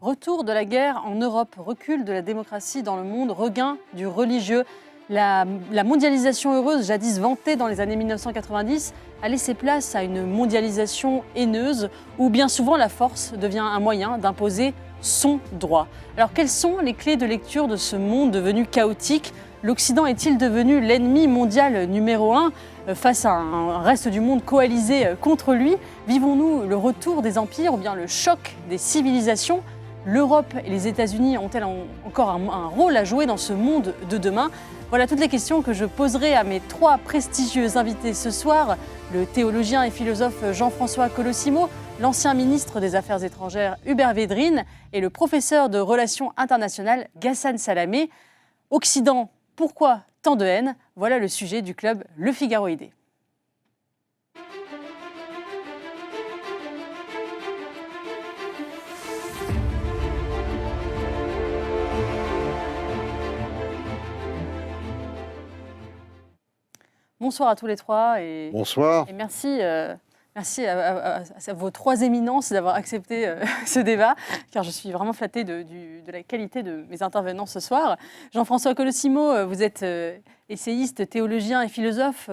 Retour de la guerre en Europe, recul de la démocratie dans le monde, regain du religieux. La mondialisation heureuse, jadis vantée dans les années 1990, a laissé place à une mondialisation haineuse où bien souvent la force devient un moyen d'imposer son droit. Alors quelles sont les clés de lecture de ce monde devenu chaotique ? L'Occident est-il devenu l'ennemi mondial numéro 1 face à un reste du monde coalisé contre lui ? Vivons-nous le retour des empires ou bien le choc des civilisations ? L'Europe et les États-Unis ont-elles encore un rôle à jouer dans ce monde de demain ? Voilà toutes les questions que je poserai à mes trois prestigieux invités ce soir. Le théologien et philosophe Jean-François Colosimo, l'ancien ministre des Affaires étrangères Hubert Védrine et le professeur de relations internationales Ghassan Salamé. Occident, pourquoi tant de haine ? Voilà le sujet du club Le Figaroïdé. Bonsoir à tous les trois. Bonsoir. Et merci à vos trois éminences d'avoir accepté ce débat, car je suis vraiment flattée de la qualité de mes intervenants ce soir. Jean-François Colosimo, vous êtes essayiste, théologien et philosophe,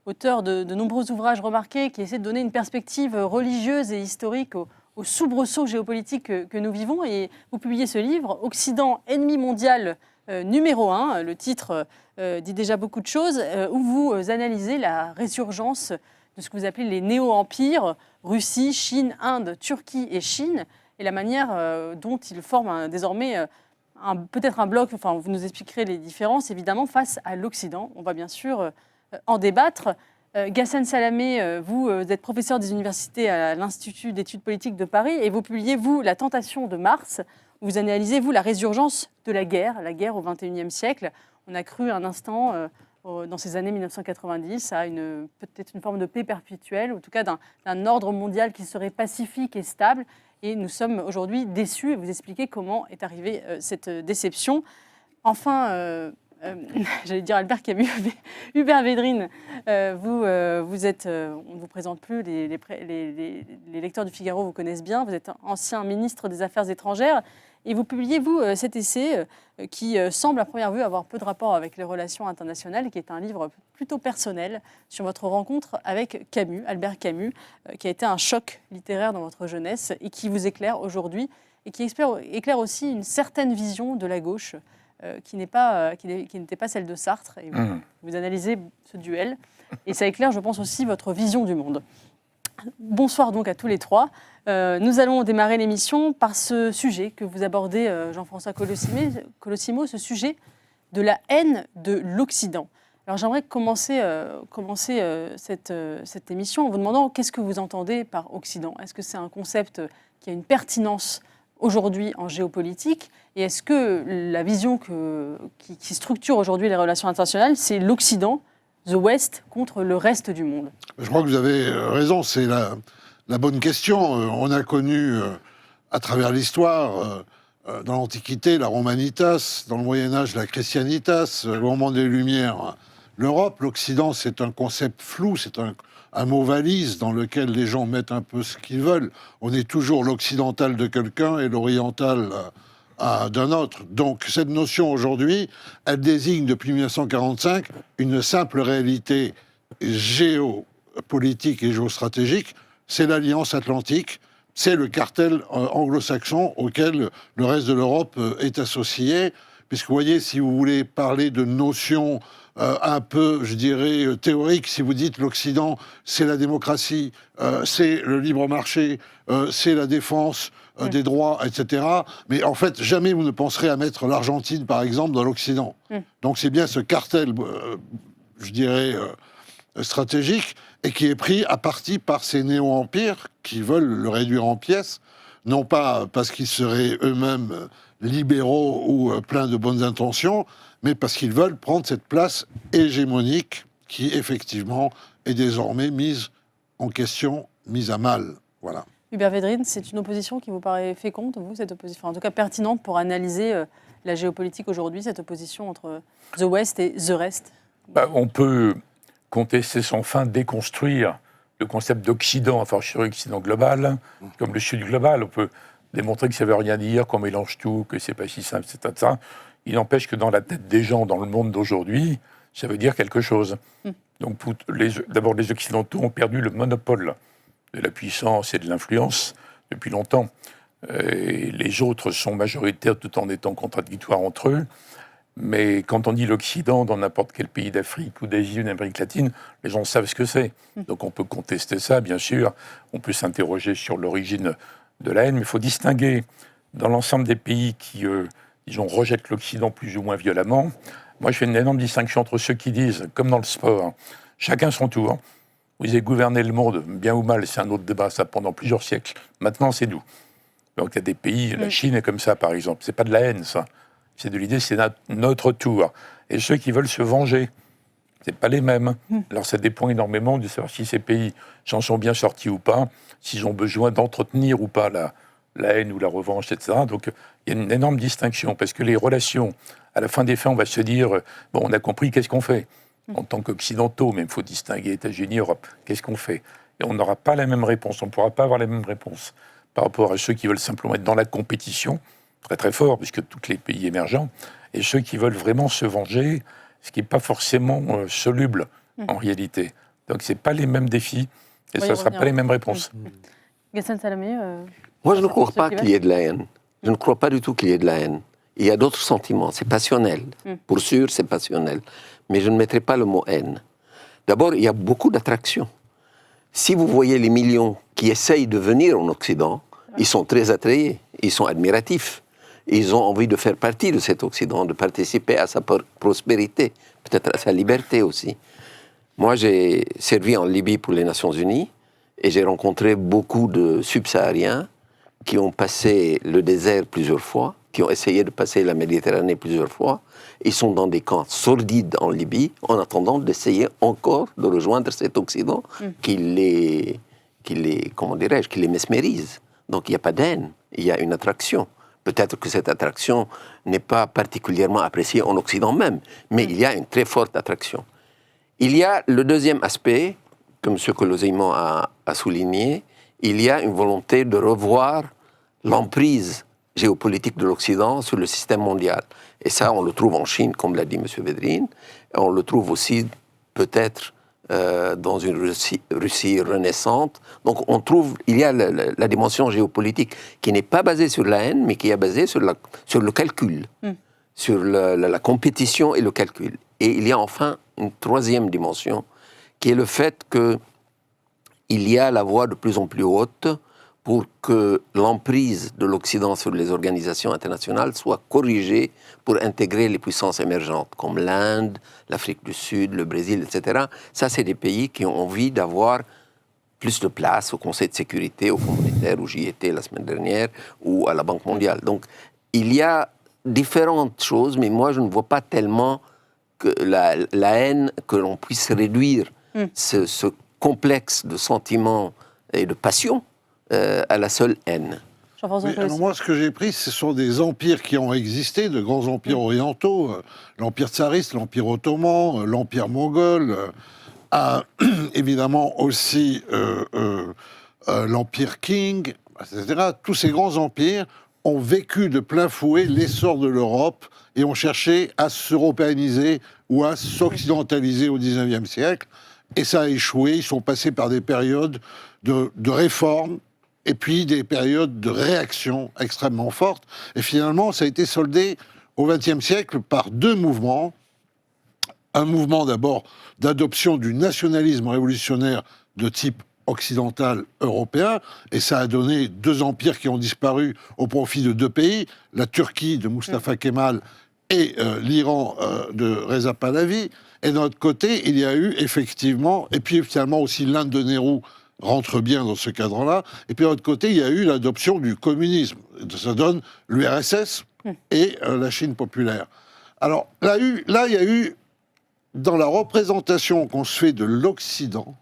auteur de nombreux ouvrages remarqués qui essaient de donner une perspective religieuse et historique au soubresaut géopolitique que nous vivons. Et vous publiez ce livre, Occident, ennemi mondial numéro 1, le titre dit déjà beaucoup de choses, où vous analysez la résurgence de ce que vous appelez les néo-empires, Russie, Chine, Inde, Turquie et Chine, et la manière dont ils forment désormais peut-être un bloc, enfin vous nous expliquerez les différences évidemment, face à l'Occident. On va bien sûr en débattre. Ghassan Salamé, vous êtes professeur des universités à l'Institut d'études politiques de Paris et vous publiez, vous, La tentation de Mars. Vous analysez, vous, la résurgence de la guerre au XXIe siècle. On a cru un instant, dans ces années 1990, à peut-être une forme de paix perpétuelle, ou en tout cas d'un ordre mondial qui serait pacifique et stable. Et nous sommes aujourd'hui déçus, et vous expliquez comment est arrivée cette déception. Enfin, j'allais dire Albert Camus, mais Hubert Védrine, on ne vous présente plus, les lecteurs du Figaro vous connaissent bien, vous êtes ancien ministre des Affaires étrangères, et vous publiez, vous, cet essai qui semble à première vue avoir peu de rapport avec les relations internationales, qui est un livre plutôt personnel sur votre rencontre avec Camus, Albert Camus, qui a été un choc littéraire dans votre jeunesse et qui vous éclaire aujourd'hui, et qui éclaire aussi une certaine vision de la gauche, qui n'était pas celle de Sartre. Et vous analysez ce duel, et ça éclaire, je pense, aussi votre vision du monde. Bonsoir donc à tous les trois. Nous allons démarrer l'émission par ce sujet que vous abordez, Jean-François Colosimo, ce sujet de la haine de l'Occident. Alors j'aimerais commencer cette émission en vous demandant qu'est-ce que vous entendez par Occident ? Est-ce que c'est un concept qui a une pertinence aujourd'hui en géopolitique ? Et est-ce que la vision qui structure aujourd'hui les relations internationales, c'est l'Occident, The West, contre le reste du monde ? Je crois que vous avez raison, c'est la bonne question. On a connu à travers l'histoire, dans l'Antiquité, la Romanitas, dans le Moyen-Âge, la Christianitas, au moment des Lumières, l'Europe. L'Occident, c'est un concept flou, c'est un mot valise dans lequel les gens mettent un peu ce qu'ils veulent. On est toujours l'occidental de quelqu'un et l'oriental d'un autre. Donc cette notion aujourd'hui, elle désigne depuis 1945 une simple réalité géopolitique et géostratégique, c'est l'Alliance Atlantique, c'est le cartel anglo-saxon auquel le reste de l'Europe est associé, puisque vous voyez, si vous voulez parler de notions un peu, je dirais, théoriques, si vous dites l'Occident, c'est la démocratie, c'est le libre marché, c'est la défense des droits, etc. Mais en fait, jamais vous ne penserez à mettre l'Argentine, par exemple, dans l'Occident. Donc c'est bien ce cartel, je dirais, stratégique, et qui est pris à partie par ces néo-empires qui veulent le réduire en pièces, non pas parce qu'ils seraient eux-mêmes libéraux ou pleins de bonnes intentions, mais parce qu'ils veulent prendre cette place hégémonique qui, effectivement, est désormais mise en question, mise à mal. Voilà. Hubert Védrine, c'est une opposition qui vous paraît féconde, vous, cette opposition, enfin, en tout cas pertinente pour analyser la géopolitique aujourd'hui, cette opposition entre The West et The Rest ? On peut contester sans fin, déconstruire le concept d'Occident, enfin, Occident global, comme le Sud global. On peut démontrer que ça ne veut rien dire, qu'on mélange tout, que c'est pas si simple, c'est ça. Il n'empêche que dans la tête des gens, dans le monde d'aujourd'hui, ça veut dire quelque chose. Donc, d'abord, les Occidentaux ont perdu le monopole de la puissance et de l'influence depuis longtemps. Et les autres sont majoritaires tout en étant contradictoires entre eux. Mais quand on dit l'Occident dans n'importe quel pays d'Afrique ou d'Asie ou d'Amérique latine, les gens savent ce que c'est. Donc on peut contester ça, bien sûr. On peut s'interroger sur l'origine de la haine, mais il faut distinguer dans l'ensemble des pays qui, disons, rejettent l'Occident plus ou moins violemment. Moi, je fais une énorme distinction entre ceux qui disent, comme dans le sport, chacun son tour. Vous avez gouverné le monde, bien ou mal, c'est un autre débat, ça, pendant plusieurs siècles. Maintenant, c'est nous. Donc il y a des pays, la Chine est comme ça, par exemple. C'est pas de la haine, ça. C'est de l'idée, c'est notre tour. Et ceux qui veulent se venger, c'est pas les mêmes. Alors ça dépend énormément de savoir si ces pays s'en sont bien sortis ou pas, s'ils ont besoin d'entretenir ou pas la haine ou la revanche, etc. Donc il y a une énorme distinction, parce que les relations, à la fin des fins, on va se dire, bon, on a compris, qu'est-ce qu'on fait en tant qu'occidentaux, mais il faut distinguer États-Unis, Europe, qu'est-ce qu'on fait? Et on n'aura pas la même réponse, on ne pourra pas avoir la même réponse par rapport à ceux qui veulent simplement être dans la compétition, très très fort, puisque tous les pays émergents, et ceux qui veulent vraiment se venger, ce qui n'est pas forcément soluble en réalité. Donc ce n'est pas les mêmes défis, et ça ne sera pas les mêmes réponses. Ghassan Salamé, moi je ne crois pas qu'il y ait de la haine. Je ne crois pas du tout qu'il y ait de la haine. Il y a d'autres sentiments, c'est passionnel. Pour sûr, c'est passionnel. Mais je ne mettrai pas le mot haine. D'abord, il y a beaucoup d'attractions. Si vous voyez les millions qui essayent de venir en Occident, ils sont très attrayés, ils sont admiratifs. Ils ont envie de faire partie de cet Occident, de participer à sa prospérité, peut-être à sa liberté aussi. Moi, j'ai servi en Libye pour les Nations Unies et j'ai rencontré beaucoup de subsahariens qui ont passé le désert plusieurs fois, qui ont essayé de passer la Méditerranée plusieurs fois. Ils sont dans des camps sordides en Libye en attendant d'essayer encore de rejoindre cet Occident qui les mesmérise. Donc il n'y a pas d'haine, il y a une attraction. Peut-être que cette attraction n'est pas particulièrement appréciée en Occident même, mais il y a une très forte attraction. Il y a le deuxième aspect, que M. Colosimo a souligné, il y a une volonté de revoir l'emprise géopolitique de l'Occident sur le système mondial. Et ça, on le trouve en Chine, comme l'a dit M. Védrine, et on le trouve aussi peut-être dans une Russie renaissante. Donc on trouve, il y a la dimension géopolitique qui n'est pas basée sur la haine, mais qui est basée sur le calcul, sur la compétition et le calcul. Et il y a enfin une troisième dimension, qui est le fait qu'il y a la voie de plus en plus haute pour que l'emprise de l'Occident sur les organisations internationales soit corrigée pour intégrer les puissances émergentes, comme l'Inde, l'Afrique du Sud, le Brésil, etc. Ça, c'est des pays qui ont envie d'avoir plus de place au Conseil de sécurité, au Fonds monétaire, où j'y étais la semaine dernière, ou à la Banque mondiale. Donc, il y a différentes choses, mais moi, je ne vois pas tellement que la haine, que l'on puisse réduire ce complexe de sentiments et de passions à la seule haine. Oui, alors moi, ce que j'ai pris, ce sont des empires qui ont existé, de grands empires orientaux, l'empire tsariste, l'empire ottoman, l'empire mongol, évidemment aussi l'empire Qing, etc. Tous ces grands empires ont vécu de plein fouet l'essor de l'Europe et ont cherché à s'européaniser ou à s'occidentaliser au XIXe siècle. Et ça a échoué. Ils sont passés par des périodes de réforme et puis des périodes de réaction extrêmement fortes. Et finalement, ça a été soldé au XXe siècle par deux mouvements. Un mouvement d'abord d'adoption du nationalisme révolutionnaire de type occidental européen, et ça a donné deux empires qui ont disparu au profit de deux pays, la Turquie de Mustafa Kemal et l'Iran de Reza Pahlavi. Et d'un autre côté, il y a eu effectivement, et puis finalement aussi l'Inde de Nehru rentre bien dans ce cadre-là, et puis de l'autre côté, il y a eu l'adoption du communisme. Ça donne l'URSS et la Chine populaire. Alors là, il y a eu, dans la représentation qu'on se fait de l'Occident,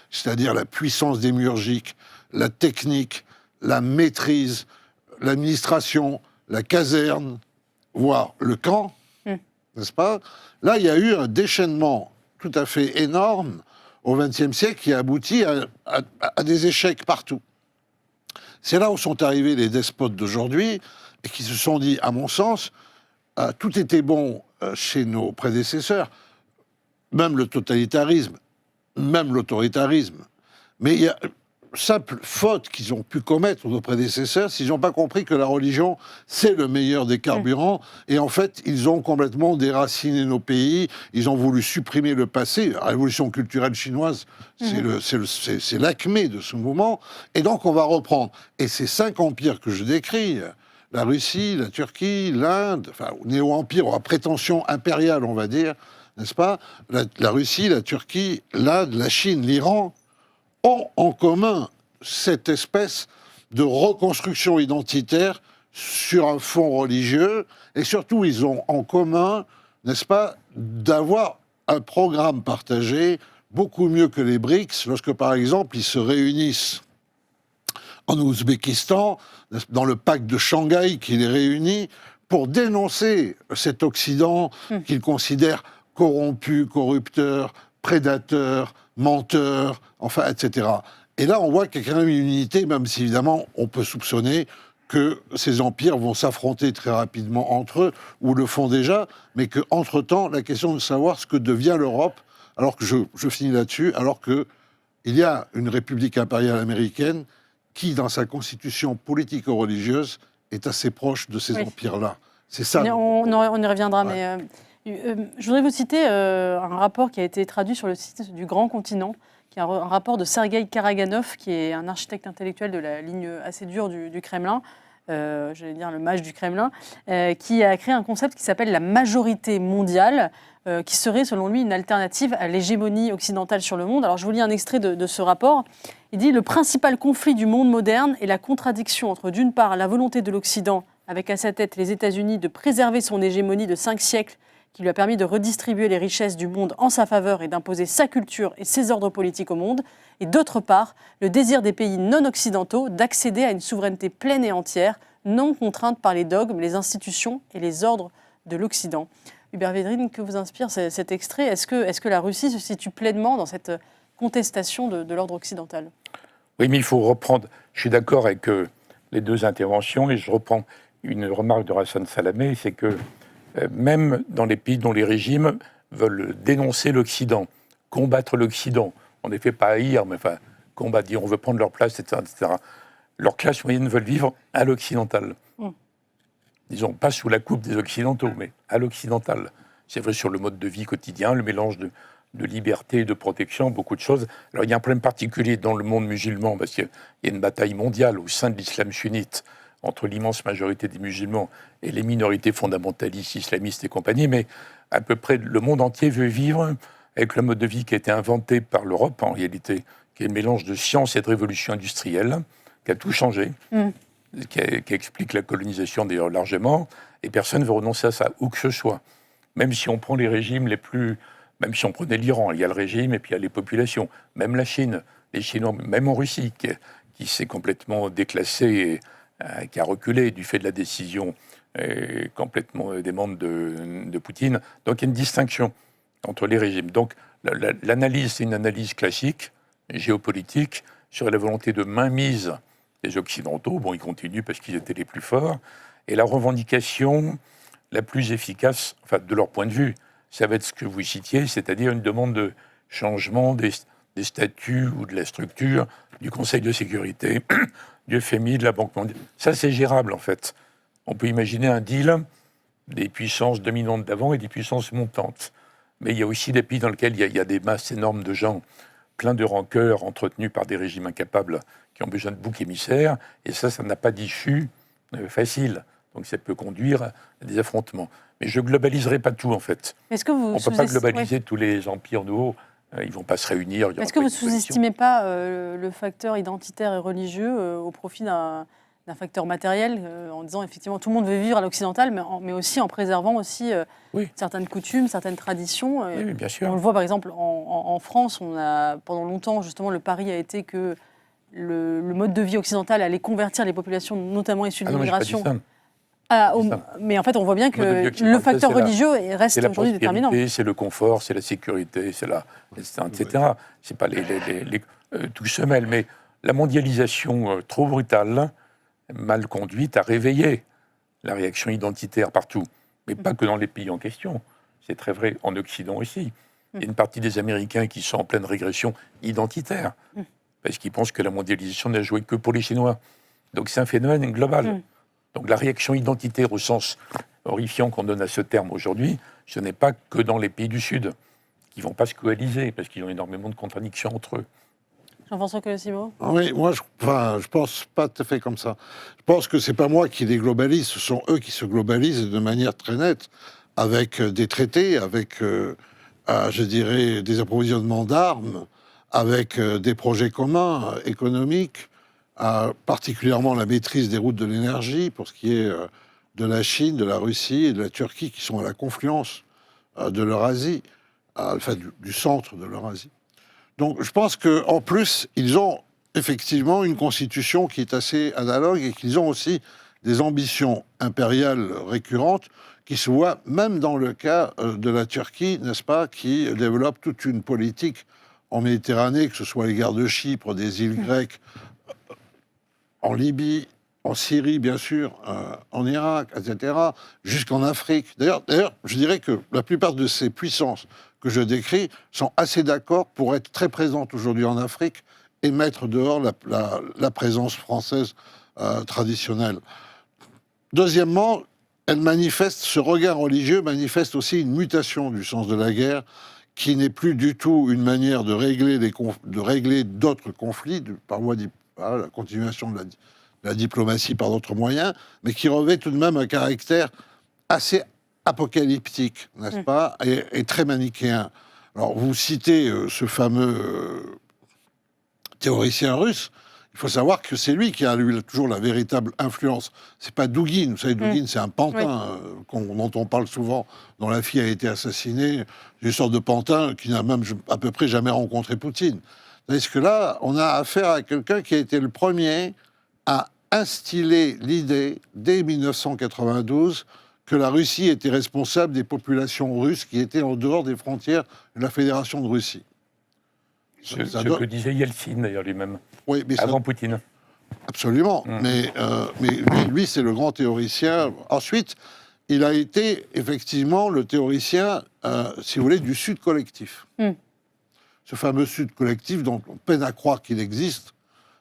c'est-à-dire la puissance démiurgique, la technique, la maîtrise, l'administration, la caserne, voire le camp, n'est-ce pas? Là, il y a eu un déchaînement tout à fait énorme au XXe siècle qui a abouti à des échecs partout. C'est là où sont arrivés les despotes d'aujourd'hui et qui se sont dit, à mon sens, tout était bon chez nos prédécesseurs, même le totalitarisme, même l'autoritarisme. Mais il y a simple faute qu'ils ont pu commettre nos prédécesseurs, s'ils n'ont pas compris que la religion, c'est le meilleur des carburants. Et en fait, ils ont complètement déraciné nos pays. Ils ont voulu supprimer le passé. La révolution culturelle chinoise, c'est l'acmé de ce mouvement. Et donc, on va reprendre. Et ces 5 empires que je décris, la Russie, la Turquie, l'Inde, enfin, néo-empire, à prétention impériale, on va dire, n'est-ce pas? La Russie, la Turquie, l'Inde, la Chine, l'Iran ont en commun cette espèce de reconstruction identitaire sur un fond religieux, et surtout ils ont en commun, n'est-ce pas, d'avoir un programme partagé beaucoup mieux que les BRICS, lorsque par exemple ils se réunissent en Ouzbékistan, dans le pacte de Shanghai qui les réunit, pour dénoncer cet Occident qu'ils considèrent corrompu, corrupteur, prédateur, menteur, enfin, etc. Et là, on voit qu'il y a quand même une unité, même si évidemment, on peut soupçonner que ces empires vont s'affronter très rapidement entre eux, ou le font déjà, mais qu'entre-temps, la question de savoir ce que devient l'Europe, alors que je finis là-dessus, alors qu'il y a une république impériale américaine qui, dans sa constitution politico-religieuse, est assez proche de ces empires-là. C'est ça. On y reviendra, mais je voudrais vous citer un rapport qui a été traduit sur le site du Grand Continent, qui est un rapport de Sergueï Karaganov, qui est un architecte intellectuel de la ligne assez dure du Kremlin, j'allais dire le mage du Kremlin, qui a créé un concept qui s'appelle la majorité mondiale, qui serait, selon lui, une alternative à l'hégémonie occidentale sur le monde. Alors, je vous lis un extrait de ce rapport. Il dit « Le principal conflit du monde moderne est la contradiction entre, d'une part, la volonté de l'Occident, avec à sa tête les États-Unis, de préserver son hégémonie de 5 siècles, qui lui a permis de redistribuer les richesses du monde en sa faveur et d'imposer sa culture et ses ordres politiques au monde, et d'autre part, le désir des pays non occidentaux d'accéder à une souveraineté pleine et entière, non contrainte par les dogmes, les institutions et les ordres de l'Occident. » Hubert Védrine, que vous inspire cet extrait? Est-ce que la Russie se situe pleinement dans cette contestation de l'ordre occidental? Oui, mais il faut reprendre. Je suis d'accord avec les 2 interventions, et je reprends une remarque de Hassan Salamé, c'est que même dans les pays dont les régimes veulent dénoncer l'Occident, combattre l'Occident, on n'est fait pas haïr, mais enfin, combattre, dire on veut prendre leur place, etc., etc., leur classe moyenne veulent vivre à l'occidental. Disons, pas sous la coupe des Occidentaux, mais à l'occidental. C'est vrai sur le mode de vie quotidien, le mélange de liberté et de protection, beaucoup de choses. Alors, il y a un problème particulier dans le monde musulman, parce qu'il y a une bataille mondiale au sein de l'islam sunnite, entre l'immense majorité des musulmans et les minorités fondamentalistes, islamistes et compagnie, mais à peu près le monde entier veut vivre avec le mode de vie qui a été inventé par l'Europe, en réalité, qui est le mélange de science et de révolution industrielle, qui a tout changé, qui explique la colonisation d'ailleurs largement, et personne ne veut renoncer à ça, où que ce soit. Même si on prend les régimes les plus... Même si on prenait l'Iran, il y a le régime et puis il y a les populations. Même la Chine, les Chinois, même en Russie, qui s'est complètement déclassé et qui a reculé du fait de la décision complètement démente de Poutine. Donc il y a une distinction entre les régimes. Donc l'analyse, c'est une analyse classique, géopolitique, sur la volonté de mainmise des Occidentaux. Bon, ils continuent parce qu'ils étaient les plus forts. Et la revendication la plus efficace, enfin, de leur point de vue, ça va être ce que vous citiez, c'est-à-dire une demande de changement des statuts ou de la structure du Conseil de sécurité, du FMI, de la Banque mondiale. Ça, c'est gérable, en fait. On peut imaginer un deal des puissances dominantes d'avant et des puissances montantes. Mais il y a aussi des pays dans lesquels il y a des masses énormes de gens pleins de rancœur, entretenus par des régimes incapables qui ont besoin de boucs émissaires, et ça n'a pas d'issue facile. Donc ça peut conduire à des affrontements. Mais je ne globaliserai pas tout, en fait. On ne peut pas globaliser tous les empires nouveaux. Ils ne vont pas se réunir. Est-ce que vous ne sous-estimez pas le facteur identitaire et religieux au profit d'un facteur matériel, en disant effectivement tout le monde veut vivre à l'occidental, mais aussi en préservant aussi certaines coutumes, certaines traditions. Oui, bien sûr. On le voit par exemple en France, on a pendant longtemps justement le pari a été que le mode de vie occidental allait convertir les populations, notamment issues de l'immigration. Mais en fait, on voit bien que le facteur religieux reste aujourd'hui déterminant. C'est le confort, c'est la sécurité, etc. C'est pas tout se mêle. Mais la mondialisation trop brutale, mal conduite, a réveillé la réaction identitaire partout, mais pas que dans les pays en question. C'est très vrai en Occident aussi. Il y a une partie des Américains qui sont en pleine régression identitaire, parce qu'ils pensent que la mondialisation n'a joué que pour les Chinois. Donc c'est un phénomène global. Donc la réaction identitaire au sens horrifiant qu'on donne à ce terme aujourd'hui, ce n'est pas que dans les pays du Sud, qui ne vont pas se coaliser, parce qu'ils ont énormément de contradictions entre eux. Jean-François Colossimo ? Oui, moi, je pense pas tout à fait comme ça. Je pense que c'est pas moi qui les globalise, ce sont eux qui se globalisent de manière très nette, avec des traités, avec, je dirais, des approvisionnements d'armes, avec des projets communs économiques, particulièrement la maîtrise des routes de l'énergie, pour ce qui est de la Chine, de la Russie et de la Turquie, qui sont à la confluence de l'Eurasie, enfin du centre de l'Eurasie. Donc je pense qu'en plus, ils ont effectivement une constitution qui est assez analogue et qu'ils ont aussi des ambitions impériales récurrentes qui se voient même dans le cas de la Turquie, n'est-ce pas, qui développe toute une politique en Méditerranée, que ce soit les guerres de Chypre, des îles grecques, en Libye, en Syrie, bien sûr, en Irak, etc., jusqu'en Afrique. D'ailleurs, je dirais que la plupart de ces puissances que je décris sont assez d'accord pour être très présentes aujourd'hui en Afrique et mettre dehors la présence française traditionnelle. Deuxièmement, ce regard religieux manifeste aussi une mutation du sens de la guerre qui n'est plus du tout une manière de régler d'autres conflits par voie la continuation de la diplomatie par d'autres moyens, mais qui revêt tout de même un caractère assez apocalyptique, n'est-ce pas, et très manichéen. Alors, vous citez ce fameux théoricien russe. Il faut savoir que c'est lui qui a eu toujours la véritable influence. C'est pas Douguine. Vous savez, Douguine, c'est un pantin dont on parle souvent, dont la fille a été assassinée. Une sorte de pantin qui n'a même à peu près jamais rencontré Poutine. Parce que là, on a affaire à quelqu'un qui a été le premier à instiller l'idée, dès 1992, que la Russie était responsable des populations russes qui étaient en dehors des frontières de la Fédération de Russie. Ce que disait Yeltsin, d'ailleurs, lui-même, oui, mais avant Poutine. Absolument. Mais lui, c'est le grand théoricien. Ensuite, il a été effectivement le théoricien, si vous voulez, du Sud collectif. Ce fameux Sud collectif dont on peine à croire qu'il existe.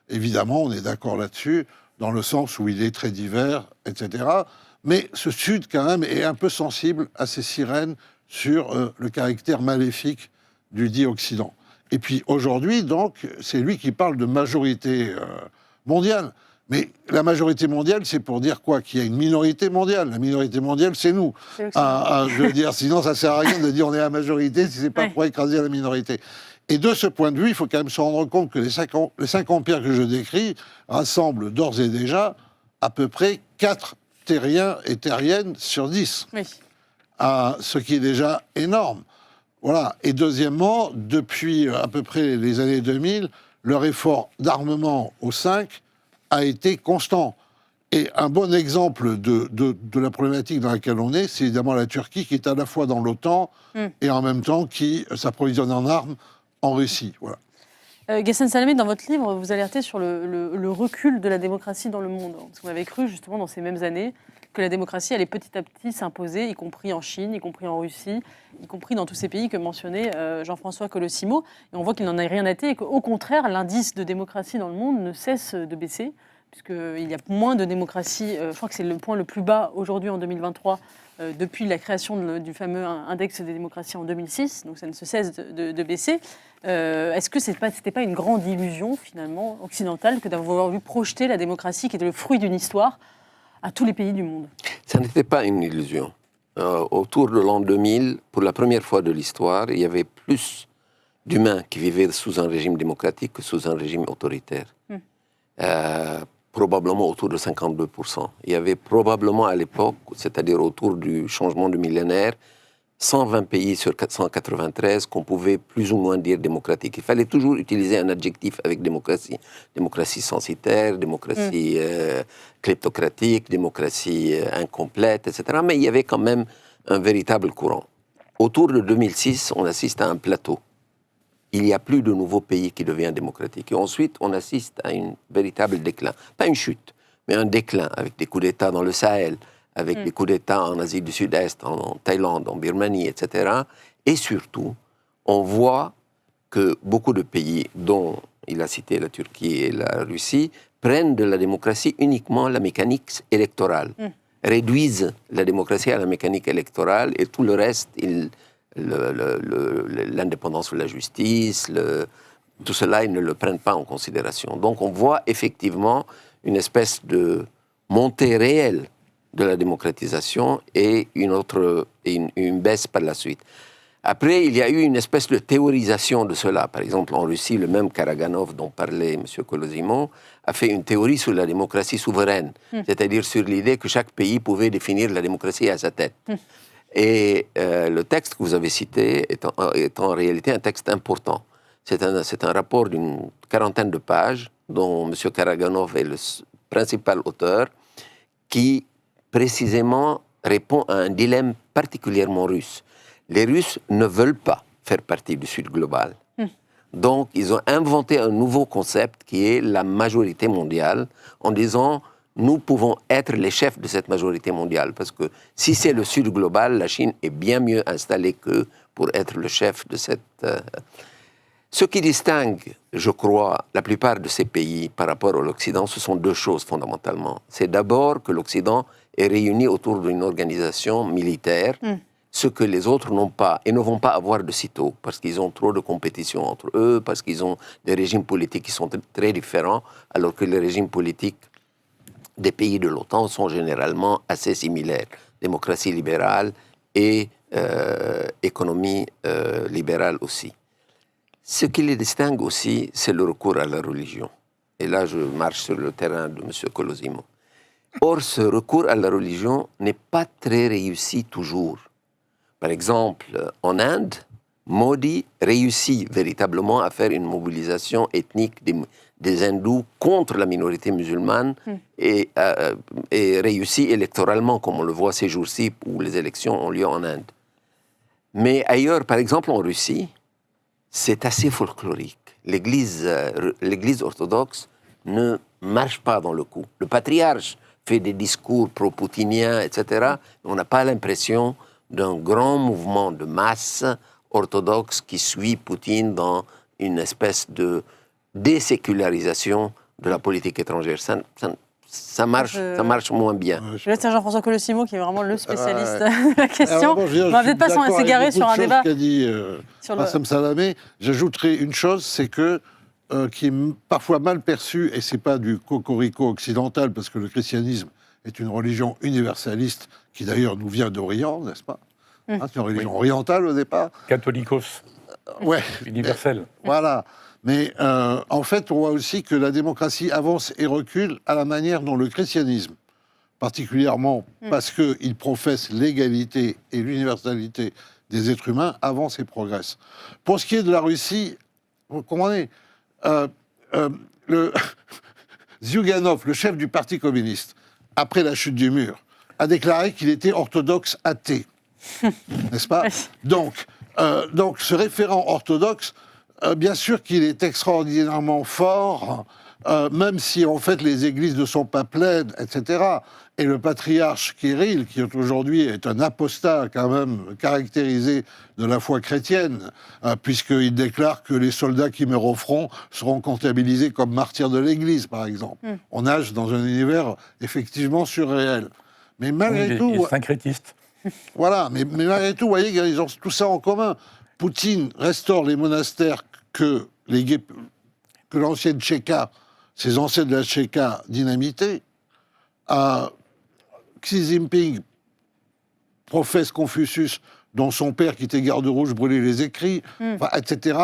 Évidemment, on est d'accord là-dessus, dans le sens où il est très divers, etc. Mais ce Sud, quand même, est un peu sensible à ces sirènes sur le caractère maléfique du dit Occident. Et puis aujourd'hui, donc, c'est lui qui parle de majorité mondiale. Mais la majorité mondiale, c'est pour dire quoi? Qu'il y a une minorité mondiale. La minorité mondiale, c'est nous. Je veux dire, sinon, ça ne sert à rien de dire on est la majorité si ce n'est pas pour écraser la minorité. Et de ce point de vue, il faut quand même se rendre compte que les cinq empires que je décris rassemblent d'ores et déjà à peu près 4 terriens et terriennes sur 10. Oui. Ce qui est déjà énorme. Voilà. Et deuxièmement, depuis à peu près les années 2000, leur effort d'armement aux 5 a été constant. Et un bon exemple de la problématique dans laquelle on est, c'est évidemment la Turquie, qui est à la fois dans l'OTAN et en même temps qui s'approvisionne en armes en Russie. Voilà. Ghassan Salamé, dans votre livre, vous alertez sur le recul de la démocratie dans le monde. Parce qu'on avait cru, justement, dans ces mêmes années, que la démocratie allait petit à petit s'imposer, y compris en Chine, y compris en Russie, y compris dans tous ces pays que mentionnait Jean-François Colossimo. Et on voit qu'il n'en a rien été et qu'au contraire, l'indice de démocratie dans le monde ne cesse de baisser, puisqu'il y a moins de démocratie. Je crois que c'est le point le plus bas aujourd'hui en 2023, depuis la création du fameux index des démocraties en 2006. Donc ça ne cesse de baisser. Est-ce que c'était pas une grande illusion, finalement, occidentale, que d'avoir vu projeter la démocratie, qui était le fruit d'une histoire, à tous les pays du monde? Ça n'était pas une illusion. Autour de l'an 2000, pour la première fois de l'histoire, il y avait plus d'humains qui vivaient sous un régime démocratique que sous un régime autoritaire. Probablement autour de 52%. Il y avait probablement à l'époque, c'est-à-dire autour du changement du millénaire, 120 pays sur 493 qu'on pouvait plus ou moins dire démocratiques. Il fallait toujours utiliser un adjectif avec démocratie. Démocratie censitaire, démocratie kleptocratique, démocratie incomplète, etc. Mais il y avait quand même un véritable courant. Autour de 2006, on assiste à un plateau. il n'y a plus de nouveaux pays qui deviennent démocratiques. Et ensuite, on assiste à un véritable déclin. Pas une chute, mais un déclin, avec des coups d'État dans le Sahel, avec des coups d'État en Asie du Sud-Est, en Thaïlande, en Birmanie, etc. Et surtout, on voit que beaucoup de pays, dont il a cité la Turquie et la Russie, prennent de la démocratie uniquement la mécanique électorale, réduisent la démocratie à la mécanique électorale et tout le reste, l'indépendance de la justice, tout cela, ils ne le prennent pas en considération. Donc on voit effectivement une espèce de montée réelle de la démocratisation et une baisse par la suite. Après, il y a eu une espèce de théorisation de cela. Par exemple, en Russie, le même Karaganov dont parlait M. Colosimo a fait une théorie sur la démocratie souveraine, c'est-à-dire sur l'idée que chaque pays pouvait définir la démocratie à sa tête. Et le texte que vous avez cité est en réalité un texte important. C'est un rapport d'une 40aine de pages, dont M. Karaganov est le principal auteur, qui précisément répond à un dilemme particulièrement russe. Les Russes ne veulent pas faire partie du Sud global. Donc, ils ont inventé un nouveau concept qui est la majorité mondiale, en disant, nous pouvons être les chefs de cette majorité mondiale, parce que si c'est le Sud global, la Chine est bien mieux installée qu'eux pour être le chef de cette... Ce qui distingue, je crois, la plupart de ces pays par rapport à l'Occident, ce sont deux choses fondamentalement. C'est d'abord que l'Occident est réuni autour d'une organisation militaire, ce que les autres n'ont pas et ne vont pas avoir de sitôt, parce qu'ils ont trop de compétition entre eux, parce qu'ils ont des régimes politiques qui sont très différents, alors que les régimes politiques des pays de l'OTAN sont généralement assez similaires. Démocratie libérale et économie libérale aussi. Ce qui les distingue aussi, c'est le recours à la religion. Et là, je marche sur le terrain de M. Colosimo. Or, ce recours à la religion n'est pas très réussi toujours. Par exemple, en Inde, Modi réussit véritablement à faire une mobilisation ethnique des hindous contre la minorité musulmane et réussit électoralement, comme on le voit ces jours-ci où les élections ont lieu en Inde. Mais ailleurs, par exemple en Russie, c'est assez folklorique. L'Église orthodoxe ne marche pas dans le coup. Le patriarche fait des discours pro-poutiniens, etc. On n'a pas l'impression d'un grand mouvement de masse orthodoxe qui suit Poutine dans une espèce de désécularisation de la politique étrangère. Ça marche moins bien. Je laisse Jean-François Colosimo, qui est vraiment le spécialiste de la question. On va peut-être pas s'égarer sur un débat. Qu'a dit Bassem Salamé. J'ajouterai une chose, c'est que qui est parfois mal perçu, et c'est pas du cocorico occidental, parce que le christianisme est une religion universaliste qui d'ailleurs nous vient d'Orient, n'est-ce pas c'est une religion orientale au départ. Catholicos. Ouais. Universel. Voilà. Mais en fait, on voit aussi que la démocratie avance et recule à la manière dont le christianisme, particulièrement parce qu'il professe l'égalité et l'universalité des êtres humains, avance et progresse. Pour ce qui est de la Russie, vous comprenez, Zyuganov, le chef du Parti communiste, après la chute du mur, a déclaré qu'il était orthodoxe athée. N'est-ce pas ? Donc, ce référent orthodoxe, bien sûr qu'il est extraordinairement fort, même si en fait les églises ne sont pas pleines, etc. Et le patriarche Kirill, qui aujourd'hui est un apostat quand même caractérisé de la foi chrétienne, puisqu'il déclare que les soldats qui meurent au front seront comptabilisés comme martyrs de l'Église, par exemple. On nage dans un univers effectivement surréel. Mais malgré tout... Il est syncrétiste. Voilà, mais malgré tout, vous voyez qu'ils ont tout ça en commun. Poutine restaure les monastères que l'ancienne Tchéka, ses ancêtres de la Tchéka, dynamitaient. Xi Jinping professe Confucius, dont son père, qui était garde rouge, brûlait les écrits, etc.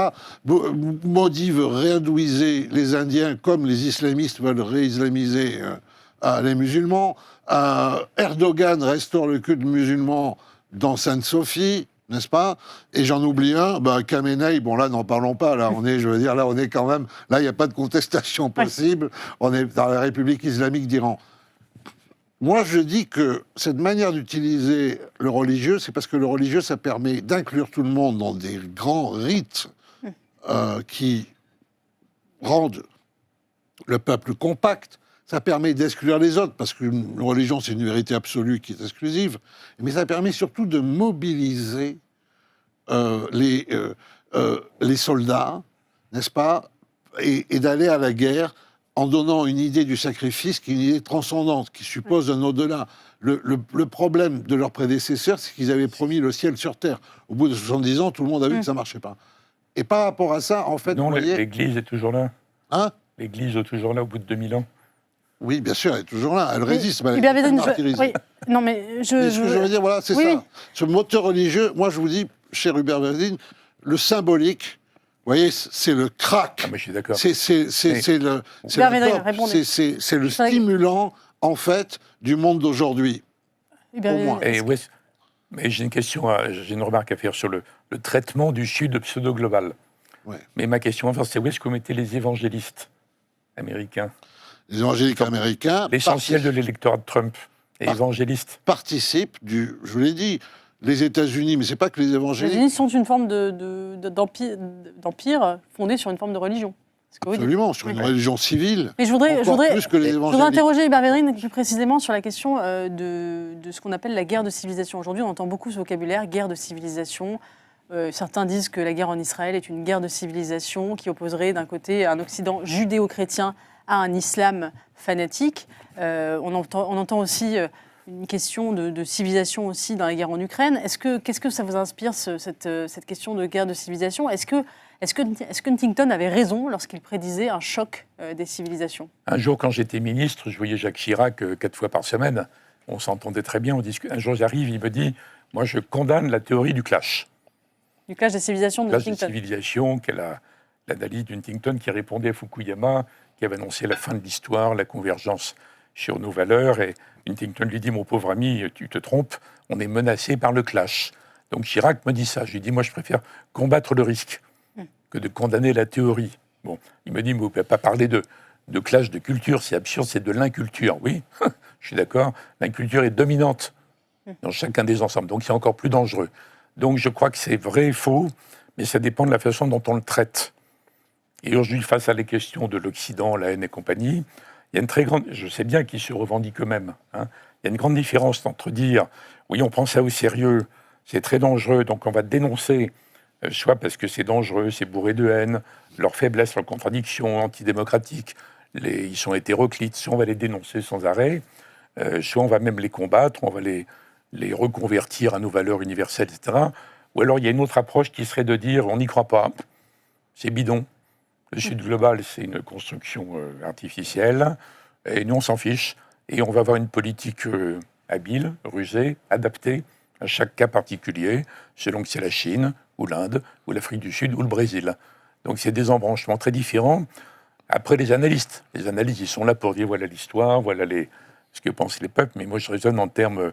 Modi veut réhindouiser les Indiens comme les islamistes veulent réislamiser les musulmans. Erdogan restaure le culte musulman dans Sainte-Sophie, n'est-ce pas? Et j'en oublie un, Khamenei, bon là, n'en parlons pas, là, on est quand même, là, il n'y a pas de contestation possible, on est dans la République islamique d'Iran. Moi, je dis que cette manière d'utiliser le religieux, c'est parce que le religieux, ça permet d'inclure tout le monde dans des grands rites qui rendent le peuple compact. Ça permet d'exclure les autres, parce qu'une religion, c'est une vérité absolue qui est exclusive. Mais ça permet surtout de mobiliser les soldats, n'est-ce pas, et d'aller à la guerre en donnant une idée du sacrifice qui est une idée transcendante, qui suppose un au-delà. Le problème de leurs prédécesseurs, c'est qu'ils avaient promis le ciel sur terre. Au bout de 70 ans, tout le monde a vu que ça ne marchait pas. Et par rapport à ça, en fait... Non, vous voyez... l'Église est toujours là. Hein? L'Église est toujours là au bout de 2000 ans. Oui, bien sûr, elle est toujours là. Elle résiste. Mais Hubert elle est Védrine, martyrisée. oui. Non, mais Mais ce que je veux dire, voilà, c'est Oui. ça. Ce moteur religieux, moi je vous dis, cher Hubert Védrine, le symbolique, vous voyez, c'est le crack. Ah, mais je suis d'accord. C'est le, c'est Hubert le Védrine, top. répondez. C'est le stimulant, en fait, du monde d'aujourd'hui. Hubert Au Védrine, moins. Et ouais, mais j'ai une remarque à faire sur le traitement du Sud pseudo-global. Ouais. Mais ma question, enfin, c'est où est-ce qu'on mettait les évangélistes américains? Les évangéliques américains L'essentiel de l'électorat de Trump est évangéliste. participent du... Je vous l'ai dit, les États-Unis, mais c'est pas que les les évangéliques. États-Unis sont une forme d'empire fondé sur une forme de religion. C'est ce que vous dites. Absolument, sur une religion civile. Mais je voudrais plus que les je voudrais évangéliques. interroger Hubert Védrine plus précisément sur la question de ce qu'on appelle la guerre de civilisation. Aujourd'hui, on entend beaucoup ce vocabulaire, guerre de civilisation. Certains disent que la guerre en Israël est une guerre de civilisation qui opposerait d'un côté un Occident judéo-chrétien à un islam fanatique. On entend aussi une question de civilisation aussi dans la guerre en Ukraine. Qu'est-ce que ça vous inspire, cette question de guerre de civilisation? Est-ce que Huntington avait raison lorsqu'il prédisait un choc des civilisations? Un jour, quand j'étais ministre, je voyais Jacques Chirac 4 fois par semaine. On s'entendait très bien. Un jour, j'arrive, il me dit « Moi, je condamne la théorie du clash ». Du clash des civilisations de Clash des Huntington. civilisations, qui est l'analyse d'Huntington qui répondait à Fukuyama, qui avait annoncé la fin de l'histoire, la convergence sur nos valeurs. Et Huntington lui dit « Mon pauvre ami, tu te trompes, on est menacé par le clash ». Donc Chirac me dit ça. Je lui dis « Moi, je préfère combattre le risque que de condamner la théorie ». Bon, il me dit « Mais vous ne pouvez pas parler de clash de culture, c'est absurde, c'est de l'inculture ». Oui, je suis d'accord, l'inculture est dominante dans chacun des ensembles, donc c'est encore plus dangereux. Donc je crois que c'est vrai et faux, mais ça dépend de la façon dont on le traite. Et aujourd'hui, face à les questions de l'Occident, la haine et compagnie, il y a une très grande... Je sais bien qu'ils se revendiquent eux-mêmes. Hein. Il y a une grande différence entre dire « oui, on prend ça au sérieux, c'est très dangereux, donc on va dénoncer, soit parce que c'est dangereux, c'est bourré de haine, leur faiblesse, leur contradiction, antidémocratique, ils sont hétéroclites, soit on va les dénoncer sans arrêt, soit on va même les combattre, on va les reconvertir à nos valeurs universelles, etc. Ou alors il y a une autre approche qui serait de dire on n'y croit pas, c'est bidon. Le Sud global, c'est une construction artificielle, et nous on s'en fiche, et on va avoir une politique habile, rusée, adaptée à chaque cas particulier, selon que c'est la Chine, ou l'Inde, ou l'Afrique du Sud, ou le Brésil. Donc c'est des embranchements très différents. Après, les analystes, ils sont là pour dire voilà l'histoire, voilà ce que pensent les peuples, mais moi je raisonne en termes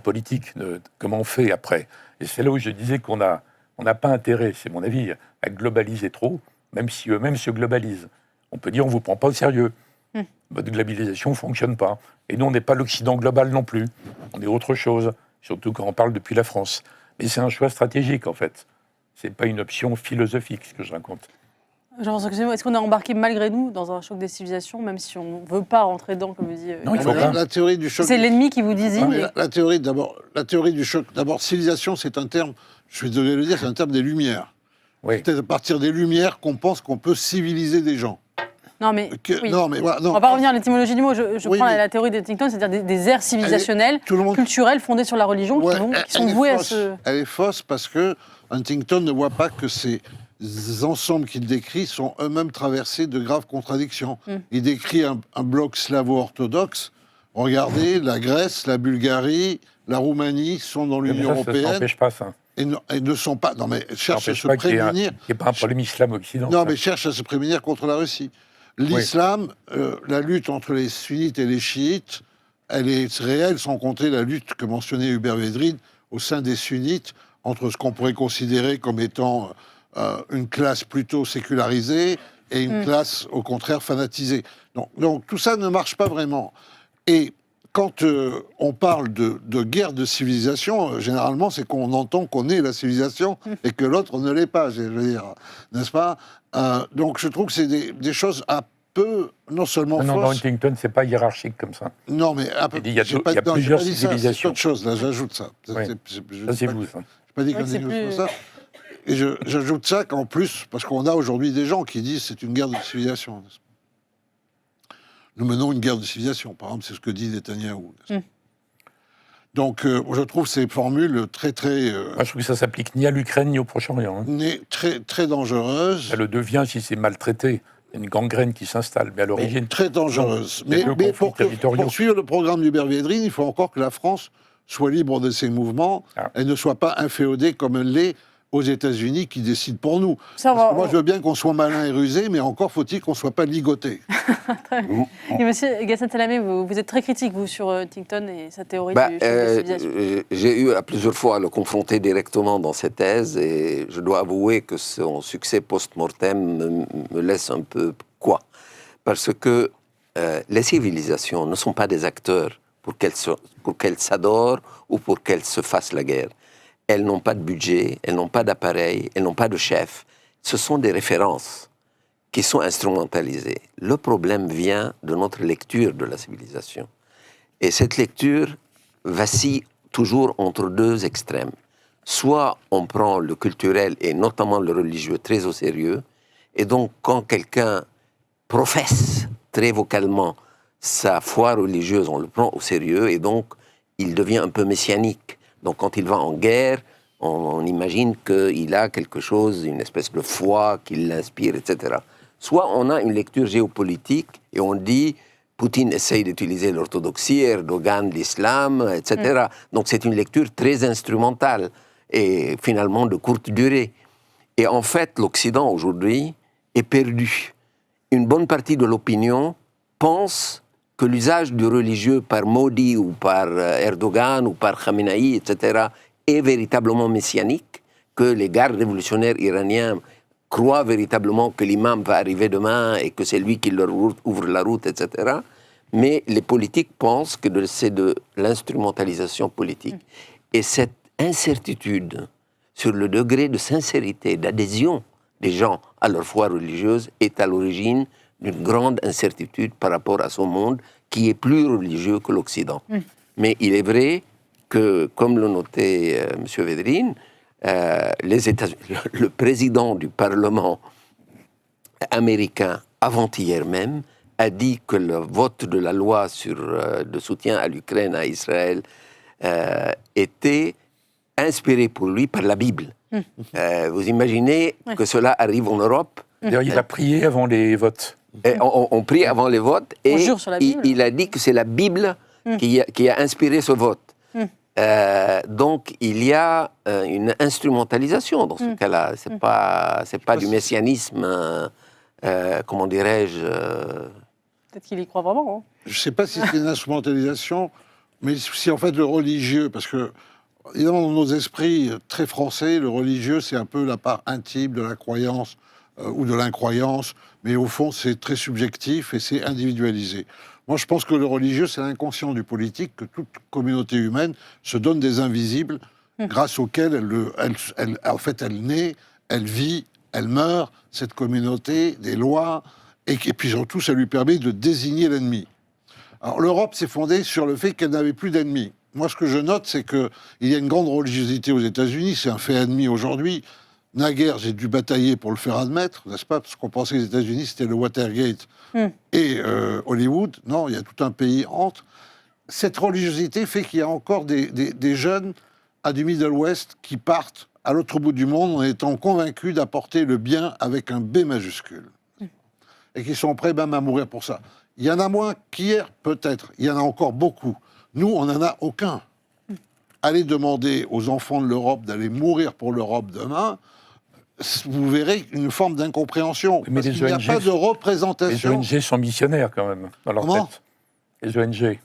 politiques, de comment on fait après. Et c'est là où je disais qu'on n'a pas intérêt, c'est mon avis, à globaliser trop, même si eux-mêmes se globalisent. On peut dire on ne vous prend pas au sérieux. Votre globalisation ne fonctionne pas. Et nous, on n'est pas l'Occident global non plus. On est autre chose, surtout quand on parle depuis la France. Mais c'est un choix stratégique, en fait. Ce n'est pas une option philosophique, ce que je raconte. Jean-François Cosimo, est-ce qu'on est embarqué malgré nous dans un choc des civilisations, même si on ne veut pas rentrer dedans, comme dit Non, il faut pas. La théorie du choc... C'est l'ennemi qui vous désigne. La théorie du choc... D'abord, civilisation, c'est un terme, je suis désolé de le dire, c'est un terme des Lumières. Oui. C'est à partir des Lumières qu'on pense qu'on peut civiliser des gens. Non, mais, oui. Non, mais voilà, non. On va pas revenir à l'étymologie du mot. Je Oui, prends mais- la théorie d'Huntington, c'est-à-dire des aires civilisationnelles, Tout le monde- culturelles, fondées sur la religion, Ouais, qui sont elle est vouées à fausse. ce... Elle est fausse parce que Huntington ne voit pas que ces ensembles qu'il décrit sont eux-mêmes traversés de graves contradictions. Il décrit un bloc slavo-orthodoxe. Regardez, la Grèce, la Bulgarie, la Roumanie sont dans Mais l'Union ça européenne n'empêche pas ça. et ne sont pas... Non, mais Ça cherche à n'empêche se pas qu'il y prémunir. ait pas un problème islam-occident. Non, mais cherche à se prémunir contre la Russie. L'islam, la lutte entre les sunnites et les chiites, elle est réelle, sans compter la lutte que mentionnait Hubert Védrine au sein des sunnites, entre ce qu'on pourrait considérer comme étant une classe plutôt sécularisée et une classe, au contraire, fanatisée. Donc tout ça ne marche pas vraiment. Et quand on parle de guerre de civilisation, généralement, c'est qu'on entend qu'on est la civilisation et que l'autre ne l'est pas, je veux dire, n'est-ce pas? Donc je trouve que c'est des choses un peu, non seulement Non, dans fausses... Huntington, c'est pas hiérarchique comme ça. Non, mais un peu... Il y a, j'ai il y a non, j'ai plusieurs pas dit ça, c'est civilisations. autre chose, là, j'ajoute ça. Oui. Ça, c'est vous, ça. Je pas dit Ouais, qu'on c'est est plus- ça. Et j'ajoute ça qu'en plus, parce qu'on a aujourd'hui des gens qui disent c'est une guerre de civilisation. n'est-ce pas? Nous menons une guerre de civilisation, par exemple, c'est ce que dit Netanyahou. n'est-ce pas? Donc, je trouve ces formules très, très, Moi, je trouve que ça s'applique ni à l'Ukraine ni au Proche-Orient. Hein. très, très dangereuses. Ça le devient si c'est maltraité. Il y a une gangrène qui s'installe, mais à l'origine... Très dangereuses. Les deux Mais conflits territoriaux. pour suivre le programme d'Hubert Védrine, il faut encore que la France soit libre de ses mouvements et ne soit pas inféodée comme elle l'est aux États-Unis qui décident pour nous. Ça, Parce que moi, je veux bien qu'on soit malin et rusé, mais encore faut-il qu'on ne soit pas ligoté. Et monsieur Ghassan Salamé, vous êtes très critique, vous, sur Huntington et sa théorie du choc des civilisations. J'ai eu à plusieurs fois à le confronter directement dans cette thèse et je dois avouer que son succès post-mortem me laisse un peu quoi. Parce que les civilisations ne sont pas des acteurs pour qu'elles s'adorent ou pour qu'elles se fassent la guerre. Elles n'ont pas de budget, elles n'ont pas d'appareil, elles n'ont pas de chef. Ce sont des références qui sont instrumentalisées. Le problème vient de notre lecture de la civilisation. Et cette lecture vacille toujours entre deux extrêmes. Soit on prend le culturel et notamment le religieux très au sérieux, et donc quand quelqu'un professe très vocalement sa foi religieuse, on le prend au sérieux, et donc il devient un peu messianique. Donc quand il va en guerre, on imagine qu'il a quelque chose, une espèce de foi qui l'inspire, etc. Soit on a une lecture géopolitique et on dit Poutine essaye d'utiliser l'orthodoxie, Erdogan l'islam, etc. Donc c'est une lecture très instrumentale et finalement de courte durée. Et en fait, l'Occident aujourd'hui est perdu. Une bonne partie de l'opinion pense que l'usage du religieux par Modi ou par Erdogan ou par Khamenei, etc., est véritablement messianique, que les gardes révolutionnaires iraniens croient véritablement que l'imam va arriver demain et que c'est lui qui leur ouvre la route, etc. Mais les politiques pensent que c'est de l'instrumentalisation politique. Et cette incertitude sur le degré de sincérité, d'adhésion des gens à leur foi religieuse est à l'origine d'une grande incertitude par rapport à son monde qui est plus religieux que l'Occident. Mais il est vrai que, comme le notait M. Védrine, le président du Parlement américain, avant-hier même, a dit que le vote de la loi de soutien à l'Ukraine, à Israël, était inspiré pour lui par la Bible. Vous imaginez que cela arrive en Europe? D'ailleurs, il va prier avant les votes. On prie avant les votes et jure sur la Bible. il a dit que c'est la Bible qui a inspiré ce vote. Donc il y a une instrumentalisation dans ce cas-là. C'est pas du messianisme, comment dirais-je. Peut-être qu'il y croit vraiment. Hein. Je ne sais pas si c'est une instrumentalisation, mais si en fait le religieux, parce que évidemment dans nos esprits très français, le religieux c'est un peu la part intime de la croyance ou de l'incroyance, mais au fond c'est très subjectif et c'est individualisé. Moi je pense que le religieux c'est l'inconscient du politique, que toute communauté humaine se donne des invisibles grâce auxquels elle naît, elle vit, elle meurt, cette communauté, des lois, et puis surtout ça lui permet de désigner l'ennemi. Alors l'Europe s'est fondée sur le fait qu'elle n'avait plus d'ennemis. Moi ce que je note c'est qu'il y a une grande religiosité aux États-Unis, c'est un fait admis aujourd'hui. Naguère, j'ai dû batailler pour le faire admettre, n'est-ce pas? Parce qu'on pensait que les États-Unis, c'était le Watergate et Hollywood. Non, il y a tout un pays entre. Cette religiosité fait qu'il y a encore des jeunes à du Middle West qui partent à l'autre bout du monde en étant convaincus d'apporter le bien avec un B majuscule. Et qui sont prêts même à mourir pour ça. Il y en a moins qu'hier, peut-être. Il y en a encore beaucoup. Nous, on n'en a aucun. Allez demander aux enfants de l'Europe d'aller mourir pour l'Europe demain, vous verrez une forme d'incompréhension. Mais parce qu'il n'y a pas de représentation. Les ONG sont missionnaires quand même, dans leur tête. Les ONG.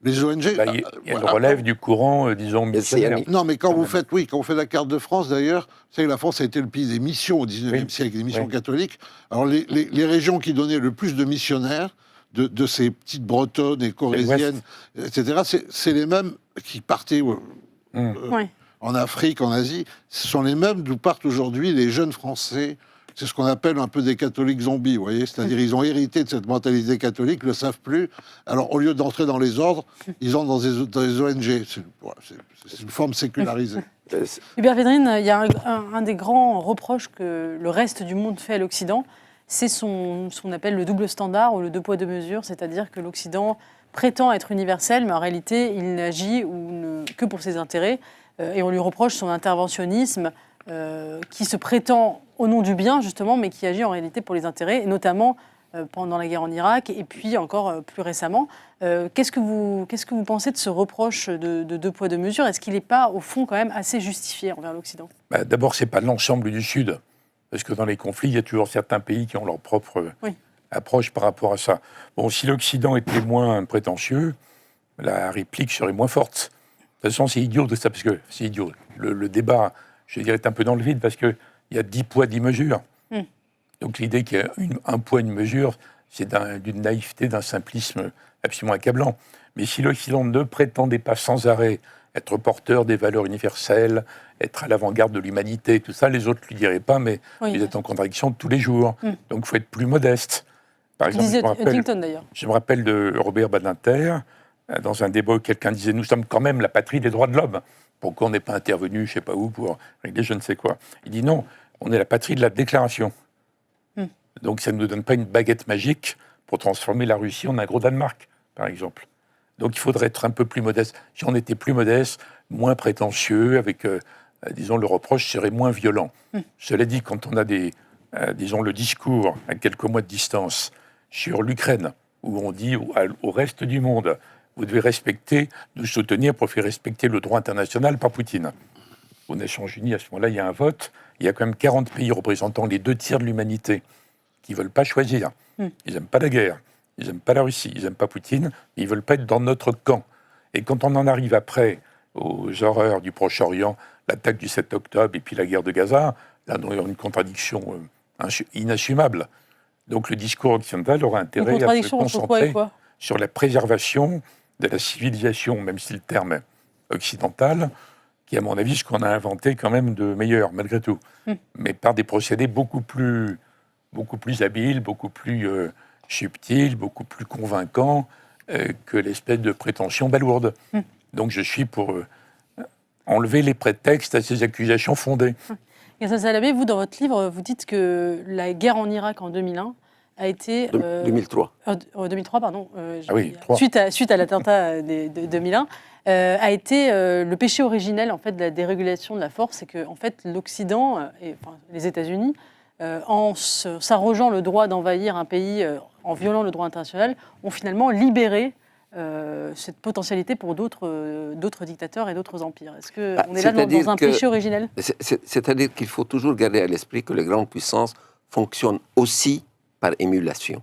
Les ONG... Bah, il y a une relève du courant, disons, missionnaire. Non, mais quand vous faites la carte de France, d'ailleurs, vous savez que la France a été le pays des missions au XIXe siècle, des missions catholiques. Alors, les régions qui donnaient le plus de missionnaires, de ces petites bretonnes et corésiennes, etc. C'est les mêmes qui partaient Oui. en Afrique, en Asie. Ce sont les mêmes d'où partent aujourd'hui les jeunes Français. C'est ce qu'on appelle un peu des catholiques zombies, vous voyez. C'est-à-dire ils ont hérité de cette mentalité catholique, ne le savent plus. Alors au lieu d'entrer dans les ordres, ils entrent dans des ONG. C'est une forme sécularisée. Hubert Védrine, il y a un des grands reproches que le reste du monde fait à l'Occident, c'est ce qu'on appelle le double standard ou le deux poids deux mesures, c'est-à-dire que l'Occident prétend être universel, mais en réalité, il n'agit que pour ses intérêts, et on lui reproche son interventionnisme qui se prétend au nom du bien, justement, mais qui agit en réalité pour les intérêts, et notamment pendant la guerre en Irak, et puis encore plus récemment. Qu'est-ce que vous pensez de ce reproche de deux poids deux mesures? Est-ce qu'il n'est pas, au fond, quand même assez justifié envers l'Occident? D'abord, ce n'est pas l'ensemble du Sud. Parce que dans les conflits, il y a toujours certains pays qui ont leur propre approche par rapport à ça. Bon, si l'Occident était moins prétentieux, la réplique serait moins forte. De toute façon, c'est idiot de ça, parce que c'est idiot. Le débat, je dirais, est un peu dans le vide, parce qu'il y a 10 poids, 10 mesures. Donc l'idée qu'il y a un poids, une mesure, c'est d'une naïveté, d'un simplisme absolument accablant. Mais si l'Occident ne prétendait pas sans arrêt être porteur des valeurs universelles, être à l'avant-garde de l'humanité, tout ça, les autres ne lui diraient pas, mais vous êtes en contradiction tous les jours. Donc il faut être plus modeste. Par exemple, je me rappelle de Robert Badinter, dans un débat où quelqu'un disait « Nous sommes quand même la patrie des droits de l'homme. Pourquoi on n'est pas intervenu, je ne sais pas où, pour régler je ne sais quoi ?» Il dit « Non, on est la patrie de la déclaration. » Donc ça ne nous donne pas une baguette magique pour transformer la Russie en un gros Danemark, par exemple. Donc il faudrait être un peu plus modeste. Si on était plus modeste, moins prétentieux, avec, disons, le reproche serait moins violent. Cela dit, quand on a disons, le discours à quelques mois de distance sur l'Ukraine, où on dit au reste du monde, vous devez nous soutenir pour faire respecter le droit international par Poutine. Aux Nations Unies, à ce moment-là, il y a un vote. Il y a quand même 40 pays représentant les 2 tiers de l'humanité qui ne veulent pas choisir. Ils n'aiment pas la guerre, ils n'aiment pas la Russie, ils n'aiment pas Poutine, mais ils ne veulent pas être dans notre camp. Et quand on en arrive après aux horreurs du Proche-Orient, l'attaque du 7 octobre et puis la guerre de Gaza, là, on a une contradiction inassumable. Donc le discours occidental aura intérêt à se concentrer sur la préservation de la civilisation, même si le terme est occidental, qui, à mon avis, ce qu'on a inventé quand même de meilleur, malgré tout. Mais par des procédés beaucoup plus habiles, beaucoup plus subtils, beaucoup plus convaincants que l'espèce de prétention balourde. Donc je suis pour enlever les prétextes à ces accusations fondées. Ghassan Salamé, vous, dans votre livre, vous dites que la guerre en Irak en 2001 a été... 2003. 2003, pardon. Suite à l'attentat de 2001, a été le péché originel en fait, de la dérégulation de la force. C'est que en fait, l'Occident, les États-Unis, en s'arrogeant le droit d'envahir un pays, en violant le droit international, ont finalement libéré cette potentialité pour d'autres dictateurs et d'autres empires. Est-ce qu'on est là dans un péché originel? C'est-à-dire qu'il faut toujours garder à l'esprit que les grandes puissances fonctionnent aussi par émulation.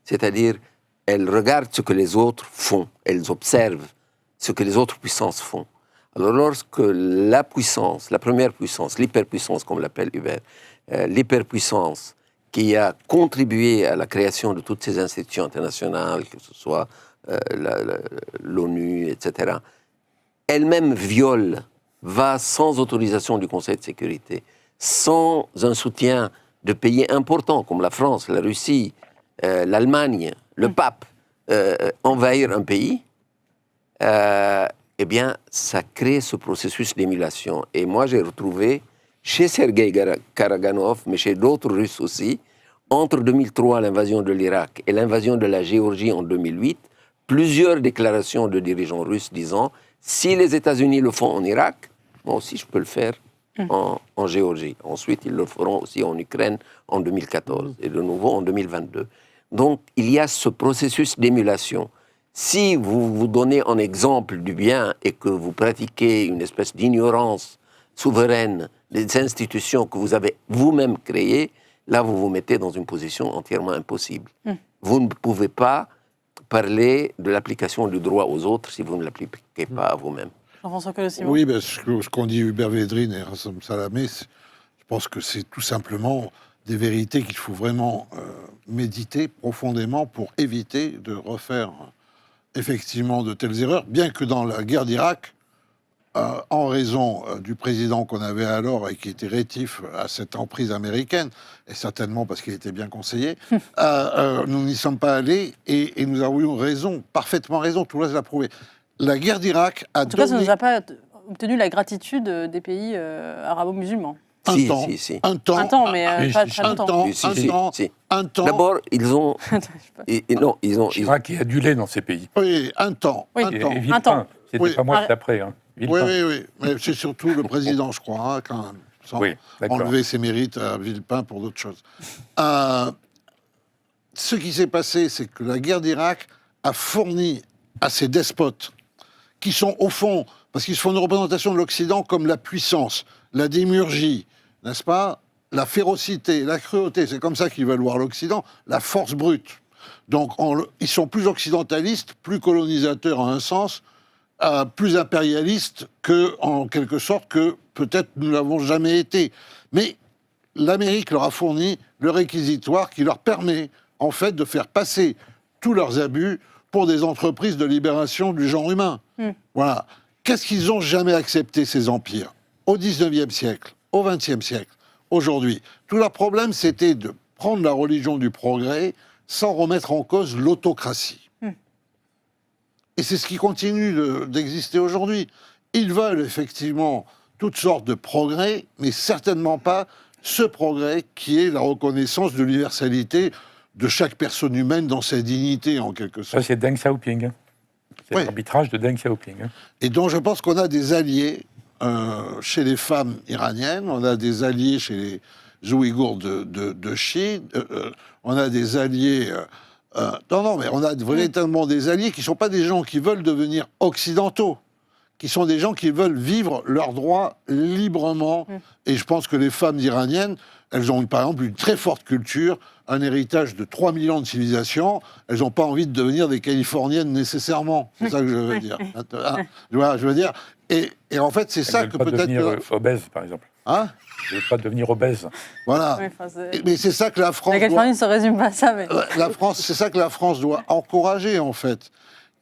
C'est-à-dire, elles regardent ce que les autres font, elles observent ce que les autres puissances font. Alors lorsque la puissance, la première puissance, l'hyperpuissance comme l'appelle Hubert, l'hyperpuissance qui a contribué à la création de toutes ces institutions internationales, que ce soit l'ONU, etc., elle-même viole, va sans autorisation du Conseil de sécurité, sans un soutien de pays importants comme la France, la Russie, l'Allemagne, le pape, envahir un pays, eh bien, ça crée ce processus d'émulation. Et moi, j'ai retrouvé, chez Sergei Karaganov, mais chez d'autres Russes aussi, entre 2003, l'invasion de l'Irak, et l'invasion de la Géorgie en 2008, plusieurs déclarations de dirigeants russes disant « Si les États-Unis le font en Irak, moi aussi je peux le faire en Géorgie. » Ensuite, ils le feront aussi en Ukraine en 2014 et de nouveau en 2022. Donc, il y a ce processus d'émulation. Si vous vous donnez en exemple du bien et que vous pratiquez une espèce d'ignorance souveraine des institutions que vous avez vous-même créées, là, vous vous mettez dans une position entièrement impossible. Vous ne pouvez pas parler de l'application du droit aux autres si vous ne l'appliquez pas à vous-même. Jean-François Colossimo. Oui, ce qu'ont dit Hubert Védrine et Ghassan Salamé, je pense que c'est tout simplement des vérités qu'il faut vraiment méditer profondément pour éviter de refaire effectivement de telles erreurs, bien que dans la guerre d'Irak, en raison du président qu'on avait alors et qui était rétif à cette emprise américaine, et certainement parce qu'il était bien conseillé, nous n'y sommes pas allés et nous avons eu raison, parfaitement raison, tout le reste l'a prouvé. La guerre d'Irak a En tout cas, ça ne nous a pas obtenu la gratitude des pays arabo-musulmans. Un temps, mais pas très longtemps. Un temps. D'abord, ils ont... ils ont... Chirac est adulé dans ces pays. Oui, un temps. Oui. Et Villepin, Un temps. c'était pas moi, c'est après. Hein. Oui, mais c'est surtout le président, je crois, quand même, sans enlever ses mérites à Villepin pour d'autres choses. Ce qui s'est passé, c'est que la guerre d'Irak a fourni à ces despotes, qui sont au fond, parce qu'ils se font une représentation de l'Occident comme la puissance, la démiurgie, n'est-ce pas, la férocité, la cruauté, c'est comme ça qu'ils veulent voir l'Occident, la force brute. Donc ils sont plus occidentalistes, plus colonisateurs en un sens, plus impérialistes en quelque sorte, que peut-être nous l'avons jamais été. Mais l'Amérique leur a fourni le réquisitoire qui leur permet, en fait, de faire passer tous leurs abus pour des entreprises de libération du genre humain. Voilà. Qu'est-ce qu'ils n'ont jamais accepté, ces empires, au XIXe siècle, au XXe siècle, aujourd'hui? Tout leur problème, c'était de prendre la religion du progrès sans remettre en cause l'autocratie. Et c'est ce qui continue d'exister aujourd'hui. Ils veulent effectivement toutes sortes de progrès, mais certainement pas ce progrès qui est la reconnaissance de l'universalité de chaque personne humaine dans sa dignité, en quelque sorte. Ça, c'est Deng Xiaoping. C'est l'arbitrage de Deng Xiaoping. Et donc, je pense qu'on a des alliés chez les femmes iraniennes, on a des alliés chez les Ouïghours de Chine, on a des alliés... mais on a véritablement des alliés qui ne sont pas des gens qui veulent devenir occidentaux, qui sont des gens qui veulent vivre leurs droits librement. Et je pense que les femmes iraniennes, elles ont par exemple une très forte culture, un héritage de 3000 ans de civilisation. Elles n'ont pas envie de devenir des Californiennes nécessairement. C'est ça que je veux dire. Je veux dire. Et en fait, c'est ça que peut-être... Elles ne veulent pas devenir obèses, par exemple. Hein? Elles ne veulent pas devenir obèses. Voilà. Mais c'est ça que la France... La Californie ne se résume pas à ça, mais... C'est ça que la France doit encourager, en fait.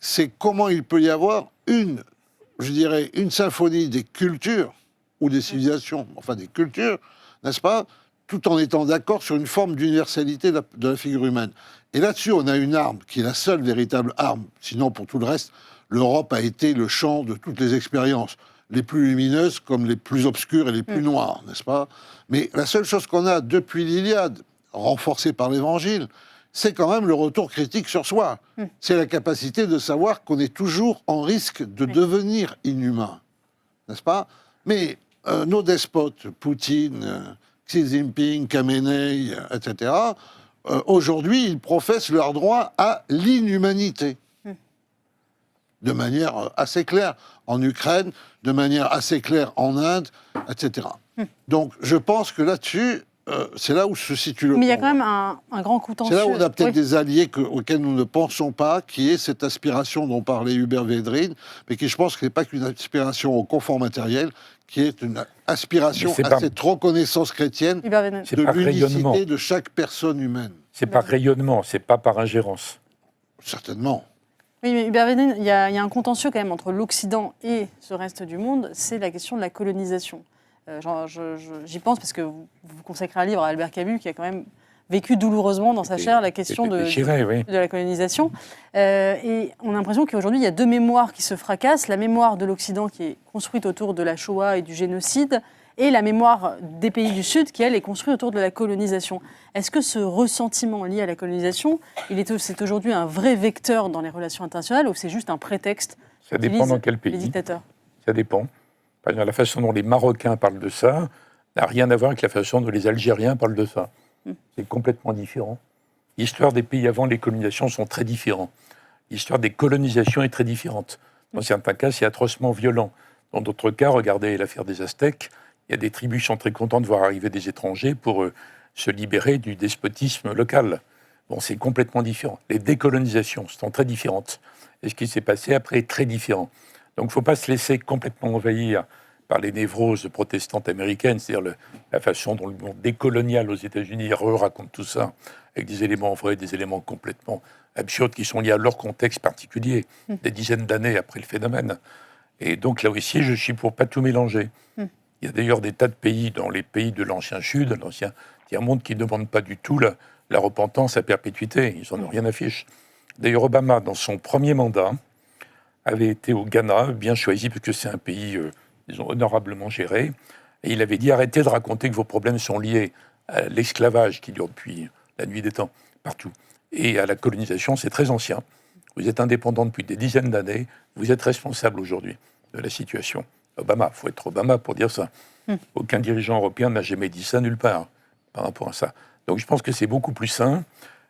C'est comment il peut y avoir une symphonie des cultures, ou des civilisations, enfin des cultures, n'est-ce pas, tout en étant d'accord sur une forme d'universalité de la figure humaine. Et là-dessus, on a une arme qui est la seule véritable arme. Sinon, pour tout le reste, l'Europe a été le champ de toutes les expériences, les plus lumineuses comme les plus obscures et les plus noires, n'est-ce pas? Mais la seule chose qu'on a depuis l'Iliade, renforcée par l'Évangile, c'est quand même le retour critique sur soi. C'est la capacité de savoir qu'on est toujours en risque de devenir inhumain, n'est-ce pas? Mais nos despotes, Poutine, Xi Jinping, Khamenei, etc., aujourd'hui, ils professent leur droit à l'inhumanité. De manière assez claire en Ukraine, de manière assez claire en Inde, etc. Donc, je pense que là-dessus, c'est là où se situe le... Mais il y a quand même un grand contentieux. C'est là où on a peut-être des alliés auxquels nous ne pensons pas, qui est cette aspiration dont parlait Hubert Védrine, mais qui, je pense, n'est pas qu'une aspiration au confort matériel, qui est une aspiration à cette reconnaissance chrétienne de l'unicité de chaque personne humaine. C'est par rayonnement, c'est pas par ingérence. Certainement. Oui, mais Hubert Védrine, il y a un contentieux quand même entre l'Occident et ce reste du monde, c'est la question de la colonisation. J'y pense parce que vous consacrez un livre à Albert Camus qui a quand même vécu douloureusement dans sa chair la question de la colonisation. Et on a l'impression qu'aujourd'hui, il y a deux mémoires qui se fracassent. La mémoire de l'Occident qui est construite autour de la Shoah et du génocide, et la mémoire des pays du Sud qui, elle, est construite autour de la colonisation. Est-ce que ce ressentiment lié à la colonisation, c'est aujourd'hui un vrai vecteur dans les relations internationales ou c'est juste un prétexte? Ça dépend dans quel pays. Les dictateurs. Ça dépend. Par exemple, la façon dont les Marocains parlent de ça n'a rien à voir avec la façon dont les Algériens parlent de ça. C'est complètement différent. L'histoire des pays avant les colonisations sont très différents. L'histoire des colonisations est très différente. Dans certains cas, c'est atrocement violent. Dans d'autres cas, regardez l'affaire des Aztèques, il y a des tribus qui sont très contentes de voir arriver des étrangers pour se libérer du despotisme local. Bon, c'est complètement différent. Les décolonisations sont très différentes. Et ce qui s'est passé après est très différent. Donc, il ne faut pas se laisser complètement envahir par les névroses protestantes américaines, c'est-à-dire la façon dont le monde décolonial aux États-Unis raconte tout ça, avec des éléments vrais, des éléments complètement absurdes qui sont liés à leur contexte particulier, des dizaines d'années après le phénomène. Et donc là aussi, je suis pour pas tout mélanger. Il y a d'ailleurs des tas de pays, dans les pays de l'ancien Sud, l'ancien tiers-monde, qui ne demandent pas du tout la repentance à perpétuité. Ils n'en ont rien à fiche. D'ailleurs, Obama, dans son premier mandat, avait été au Ghana, bien choisi, parce que c'est un pays, disons, honorablement géré. Et il avait dit, arrêtez de raconter que vos problèmes sont liés à l'esclavage qui dure depuis la nuit des temps, partout, et à la colonisation, c'est très ancien. Vous êtes indépendant depuis des dizaines d'années, vous êtes responsable aujourd'hui de la situation. Obama, il faut être Obama pour dire ça. Aucun dirigeant européen n'a jamais dit ça nulle part par rapport à ça. Donc je pense que c'est beaucoup plus sain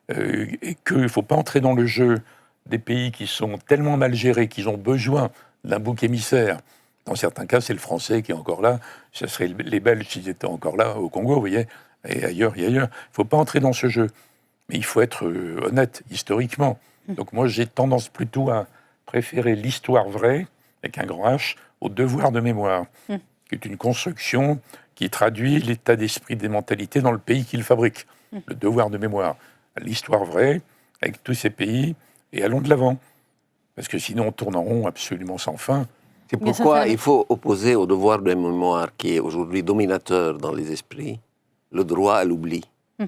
et qu'il ne faut pas entrer dans le jeu des pays qui sont tellement mal gérés qu'ils ont besoin d'un bouc émissaire. Dans certains cas, c'est le Français qui est encore là. Ce serait les Belges s'ils étaient encore là au Congo, vous voyez, et ailleurs, et ailleurs. Il ne faut pas entrer dans ce jeu. Mais il faut être honnête, historiquement. Donc moi, j'ai tendance plutôt à préférer l'histoire vraie, avec un grand H, au devoir de mémoire, qui est une construction qui traduit l'état d'esprit des mentalités dans le pays qui le fabrique. Le devoir de mémoire. L'histoire vraie, avec tous ces pays, et allons de l'avant. Parce que sinon, on tourne en rond absolument sans fin. C'est pourquoi il faut opposer au devoir de mémoire, qui est aujourd'hui dominateur dans les esprits, le droit à l'oubli.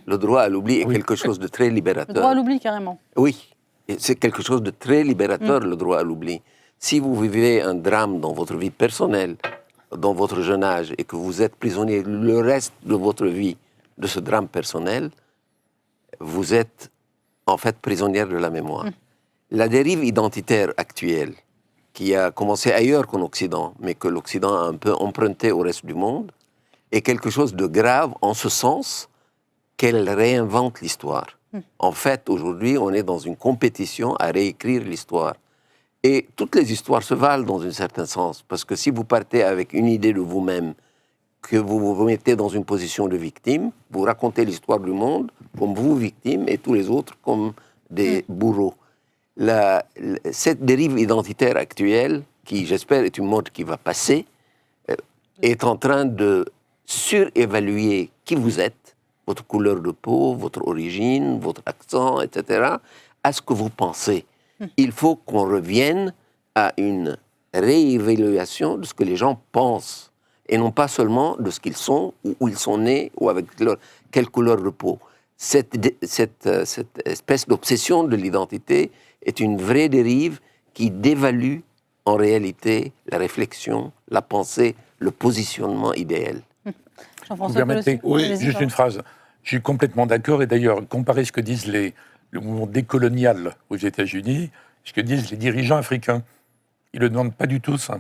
Le droit à l'oubli est quelque chose de très libérateur. Le droit à l'oubli, carrément. Oui, c'est quelque chose de très libérateur, le droit à l'oubli. Si vous vivez un drame dans votre vie personnelle, dans votre jeune âge, et que vous êtes prisonnier le reste de votre vie de ce drame personnel, vous êtes en fait prisonnière de la mémoire. La dérive identitaire actuelle, qui a commencé ailleurs qu'en Occident, mais que l'Occident a un peu emprunté au reste du monde, est quelque chose de grave en ce sens qu'elle réinvente l'histoire. En fait, aujourd'hui, on est dans une compétition à réécrire l'histoire. Et toutes les histoires se valent dans un certain sens, parce que si vous partez avec une idée de vous-même, que vous vous mettez dans une position de victime, vous racontez l'histoire du monde comme vous, victime, et tous les autres comme des bourreaux. Cette dérive identitaire actuelle, qui j'espère est une mode qui va passer, est en train de surévaluer qui vous êtes, votre couleur de peau, votre origine, votre accent, etc., à ce que vous pensez. Il faut qu'on revienne à une réévaluation de ce que les gens pensent, et non pas seulement de ce qu'ils sont, ou où ils sont nés, ou avec quelle couleur de peau. Cette espèce d'obsession de l'identité est une vraie dérive qui dévalue en réalité la réflexion, la pensée, le positionnement idéal. Vous permettez, juste une phrase. Je suis complètement d'accord, et d'ailleurs, comparez ce que disent le mouvement décolonial aux États-Unis, ce que disent les dirigeants africains. Ils ne le demandent pas du tout, ça.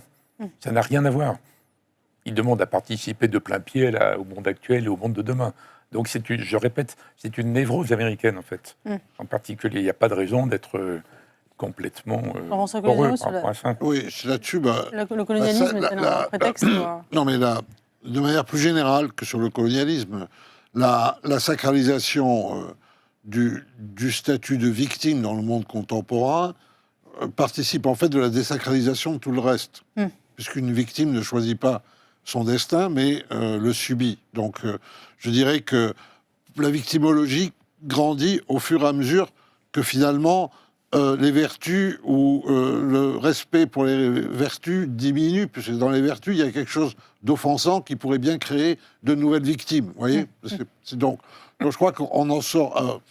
Ça n'a rien à voir. Ils demandent à participer de plein pied au monde actuel et au monde de demain. Donc, je répète, c'est une névrose américaine, en fait. En particulier, il n'y a pas de raison d'être complètement poreux par rapport à ça. Oui, là-dessus... le colonialisme était un prétexte Non, mais de manière plus générale que sur le colonialisme, la sacralisation du statut de victime dans le monde contemporain participe en fait de la désacralisation de tout le reste. Puisqu'une victime ne choisit pas son destin, mais le subit. Donc, je dirais que la victimologie grandit au fur et à mesure que finalement les vertus ou le respect pour les vertus diminue, puisque dans les vertus, il y a quelque chose d'offensant qui pourrait bien créer de nouvelles victimes. Vous voyez donc, je crois qu'on en sort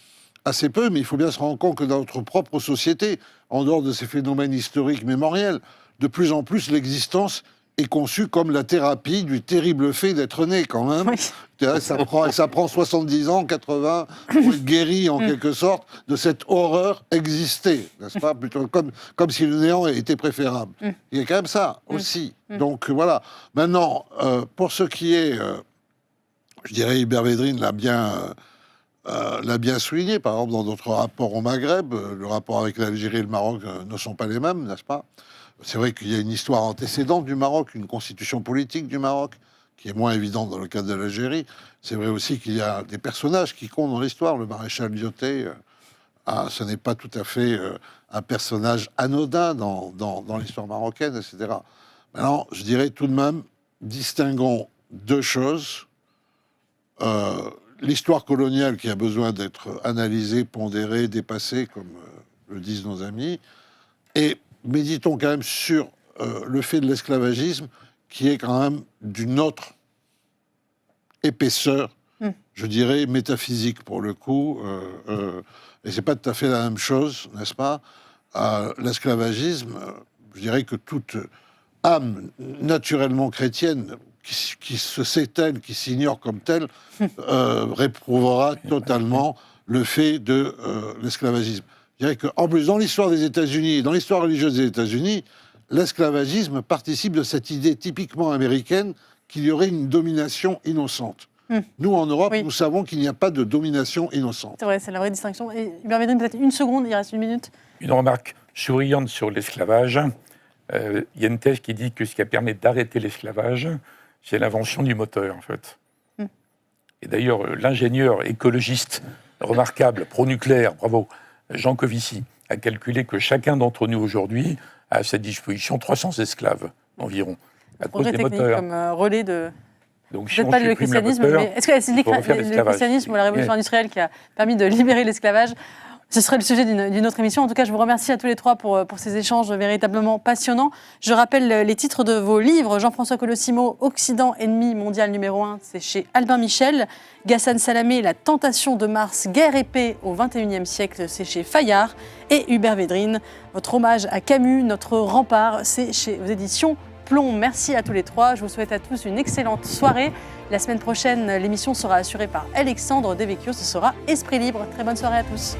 assez peu, mais il faut bien se rendre compte que dans notre propre société, en dehors de ces phénomènes historiques mémoriels, de plus en plus l'existence est conçue comme la thérapie du terrible fait d'être né, quand même. Oui. Ça prend 70 ans, 80, pour être guéri, en quelque sorte, de cette horreur existée, n'est-ce pas? Plutôt comme si le néant était préférable. Il y a quand même ça, aussi. Donc, voilà. Maintenant, pour ce qui est... je dirais, Hubert Védrine l'a bien souligné, par exemple, dans notre rapport au Maghreb, le rapport avec l'Algérie et le Maroc ne sont pas les mêmes, n'est-ce pas? C'est vrai qu'il y a une histoire antécédente du Maroc, une constitution politique du Maroc, qui est moins évidente dans le cas de l'Algérie. C'est vrai aussi qu'il y a des personnages qui comptent dans l'histoire. Le maréchal Lyautey, ce n'est pas tout à fait un personnage anodin dans l'histoire marocaine, etc. Maintenant, je dirais tout de même, distinguons deux choses. L'histoire coloniale qui a besoin d'être analysée, pondérée, dépassée, comme le disent nos amis, et méditons quand même sur le fait de l'esclavagisme qui est quand même d'une autre épaisseur, je dirais métaphysique pour le coup, et c'est pas tout à fait la même chose, n'est-ce pas? L'esclavagisme, je dirais que toute âme naturellement chrétienne qui se sait telle, qui s'ignore comme telle, réprouvera totalement le fait de l'esclavagisme. Je dirais qu'en plus, dans l'histoire des États-Unis, dans l'histoire religieuse des États-Unis, l'esclavagisme participe de cette idée typiquement américaine qu'il y aurait une domination innocente. Nous, en Europe, nous savons qu'il n'y a pas de domination innocente. C'est vrai, c'est la vraie distinction. Et Hubert Védrine, peut-être une seconde, il reste une minute. Une remarque souriante sur l'esclavage. Il y a une thèse qui dit que ce qui a permis d'arrêter l'esclavage, c'est l'invention du moteur, en fait. Et d'ailleurs, l'ingénieur écologiste remarquable, pro-nucléaire, bravo, Jean Covici, a calculé que chacun d'entre nous aujourd'hui a à sa disposition 300 esclaves environ, à cause des moteurs. Comme relais de... Donc, si peut-être on pas le supprime christianisme, moteur, mais est-ce que c'est le christianisme ou la révolution industrielle qui a permis de libérer l'esclavage? Ce serait le sujet d'une autre émission. En tout cas, je vous remercie à tous les trois pour ces échanges véritablement passionnants. Je rappelle les titres de vos livres. Jean-François Colosimo, Occident, ennemi mondial numéro 1, c'est chez Albin Michel. Ghassan Salamé, La tentation de Mars, guerre et paix au XXIe siècle, c'est chez Fayard. Et Hubert Védrine, votre hommage à Camus, notre rempart, c'est chez aux éditions Plomb. Merci à tous les trois. Je vous souhaite à tous une excellente soirée. La semaine prochaine, l'émission sera assurée par Alexandre Devecchio. Ce sera Esprit Libre. Très bonne soirée à tous.